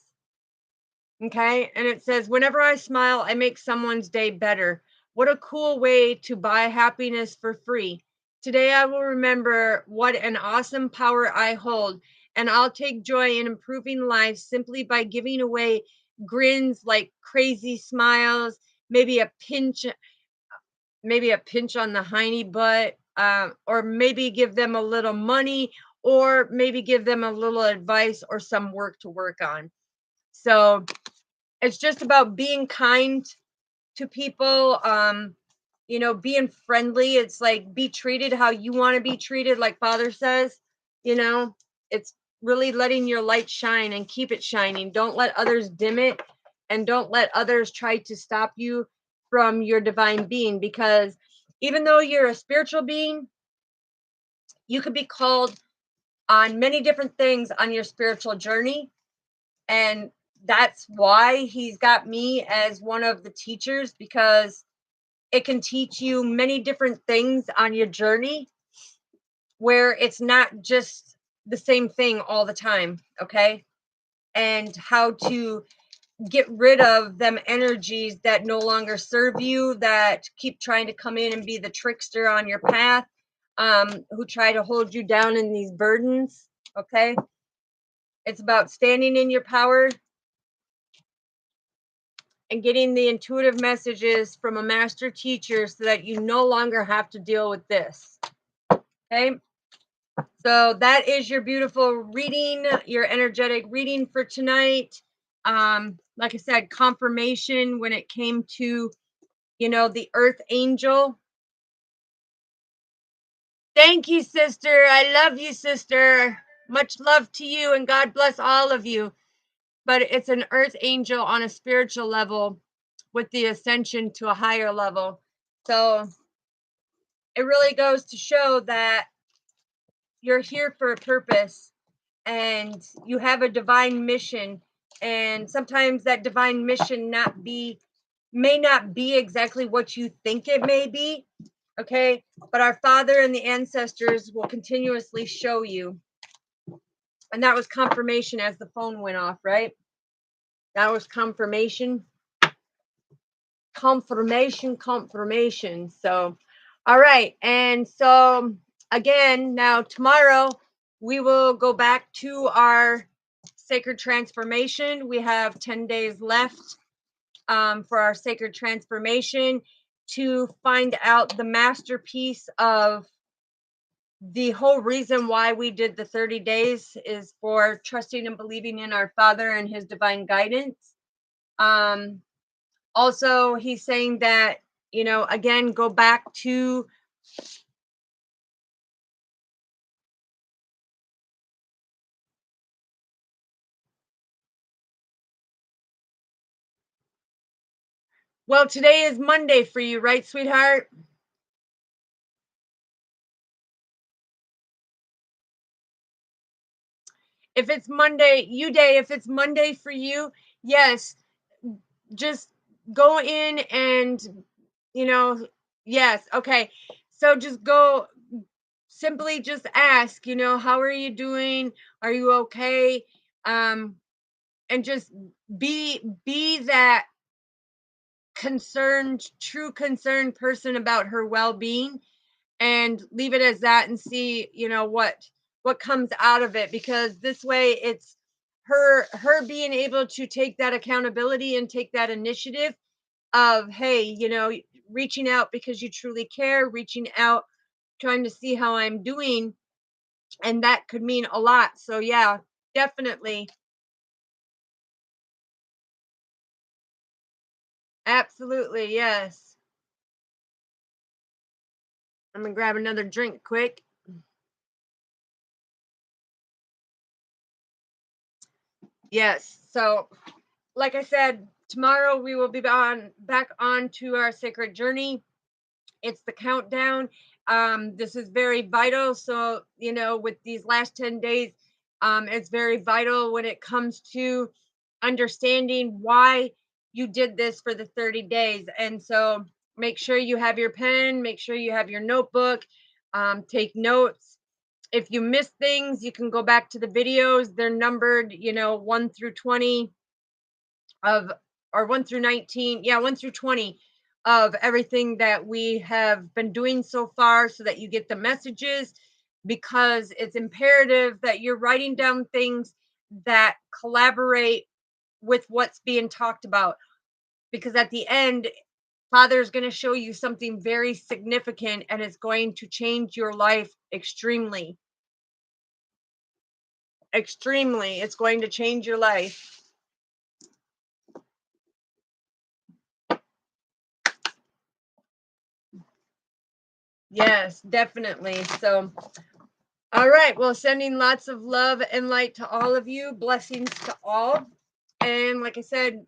Okay. And it says, whenever I smile, I make someone's day better. What a cool way to buy happiness for free. Today, I will remember what an awesome power I hold, and I'll take joy in improving life simply by giving away grins like crazy smiles, maybe a pinch, maybe a pinch on the hiney butt, or maybe give them a little money, or maybe give them a little advice or some work to work on. So it's just about being kind to people, being friendly. It's like be treated how you want to be treated, like Father says, you know, it's really letting your light shine and keep it shining. Don't let others dim it, and don't let others try to stop you from your divine being, because even though you're a spiritual being, you could be called on many different things on your spiritual journey. And that's why he's got me as one of the teachers, because it can teach you many different things on your journey where it's not just the same thing all the time. Okay. And how to get rid of them energies that no longer serve you, that keep trying to come in and be the trickster on your path, who try to hold you down in these burdens. Okay. It's about standing in your power and getting the intuitive messages from a master teacher so that you no longer have to deal with this. Okay. So that is your beautiful reading, your energetic reading for tonight. Like I said, confirmation when it came to, the earth angel. Thank you, sister. I love you, sister. Much love to you, and God bless all of you. But it's an earth angel on a spiritual level with the ascension to a higher level. So it really goes to show that you're here for a purpose, and you have a divine mission. And sometimes that divine mission may not be exactly what you think it may be. Okay. But our Father and the ancestors will continuously show you. And that was confirmation as the phone went off, right? That was confirmation. Confirmation. So, all right. And so, again, now tomorrow we will go back to our sacred transformation. We have 10 days left for our sacred transformation to find out the masterpiece of the whole reason why we did the 30 days is for trusting and believing in our Father and his divine guidance. Also, he's saying that, again, go back to well, today is Monday for you, right, sweetheart? If it's Monday, if it's Monday for you, yes, just go in and, yes, okay. So just go, simply just ask, how are you doing? Are you okay? And just be that true concerned person about her well-being, and leave it as that, and see, what comes out of it, because this way it's her being able to take that accountability and take that initiative of, hey, reaching out because you truly care, reaching out, trying to see how I'm doing, and that could mean a lot. So yeah, definitely. Absolutely, yes. I'm gonna grab another drink quick. Yes. So, like I said, tomorrow we will be back on to our sacred journey. It's the countdown. This is very vital. So, with these last 10 days, It's very vital when it comes to understanding why you did this for the 30 days. And so make sure you have your pen, make sure you have your notebook, take notes. If you miss things, you can go back to the videos. They're numbered, 1 through 20 of, or 1 through 19. Yeah, 1 through 20 of everything that we have been doing so far, so that you get the messages, because it's imperative that you're writing down things that collaborate with what's being talked about, because at the end, Father is going to show you something very significant, and it's going to change your life extremely. Extremely. It's going to change your life. Yes, definitely. So, all right. Well, sending lots of love and light to all of you. Blessings to all. And like I said,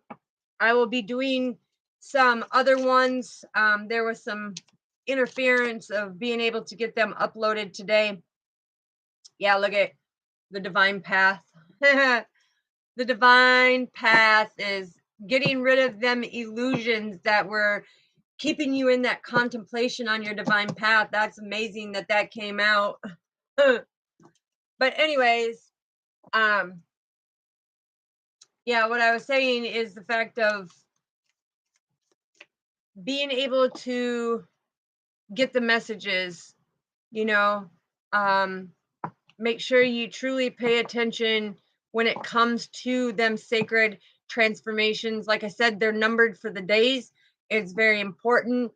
I will be doing some other ones. There was some interference of being able to get them uploaded today. Yeah, look at the divine path. The divine path is getting rid of them illusions that were keeping you in that contemplation on your divine path. That's amazing that that came out. But anyways, yeah, what I was saying is the fact of being able to get the messages, you know, um, make sure you truly pay attention when it comes to them sacred transformations. Like I said, they're numbered for the days. It's very important,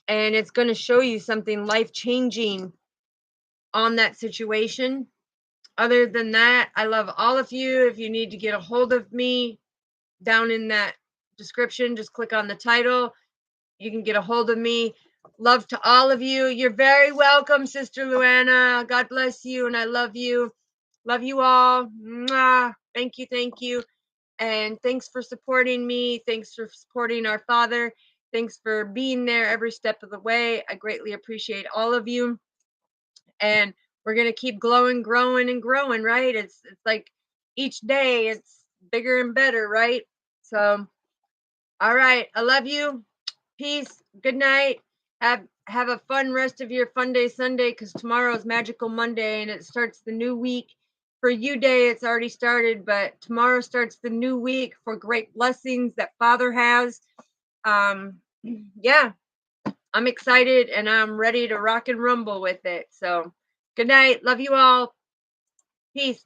and it's going to show you something life changing on that situation. Other than that, I love all of you. If you need to get a hold of me, down in that description, just click on the title. You can get a hold of me. Love to all of you. You're very welcome, Sister Luana. God bless you, and I love you. Love you all. Mwah. Thank you, thank you. And thanks for supporting me. Thanks for supporting our Father. Thanks for being there every step of the way. I greatly appreciate all of you. And we're gonna keep glowing, growing, and growing, right? It's like each day it's bigger and better, right? So, all right. I love you. Peace. Good night. Have a fun rest of your fun day Sunday, because tomorrow is Magical Monday and it starts the new week. For you day, it's already started, but tomorrow starts the new week for great blessings that Father has. Yeah, I'm excited and I'm ready to rock and rumble with it. So good night. Love you all. Peace.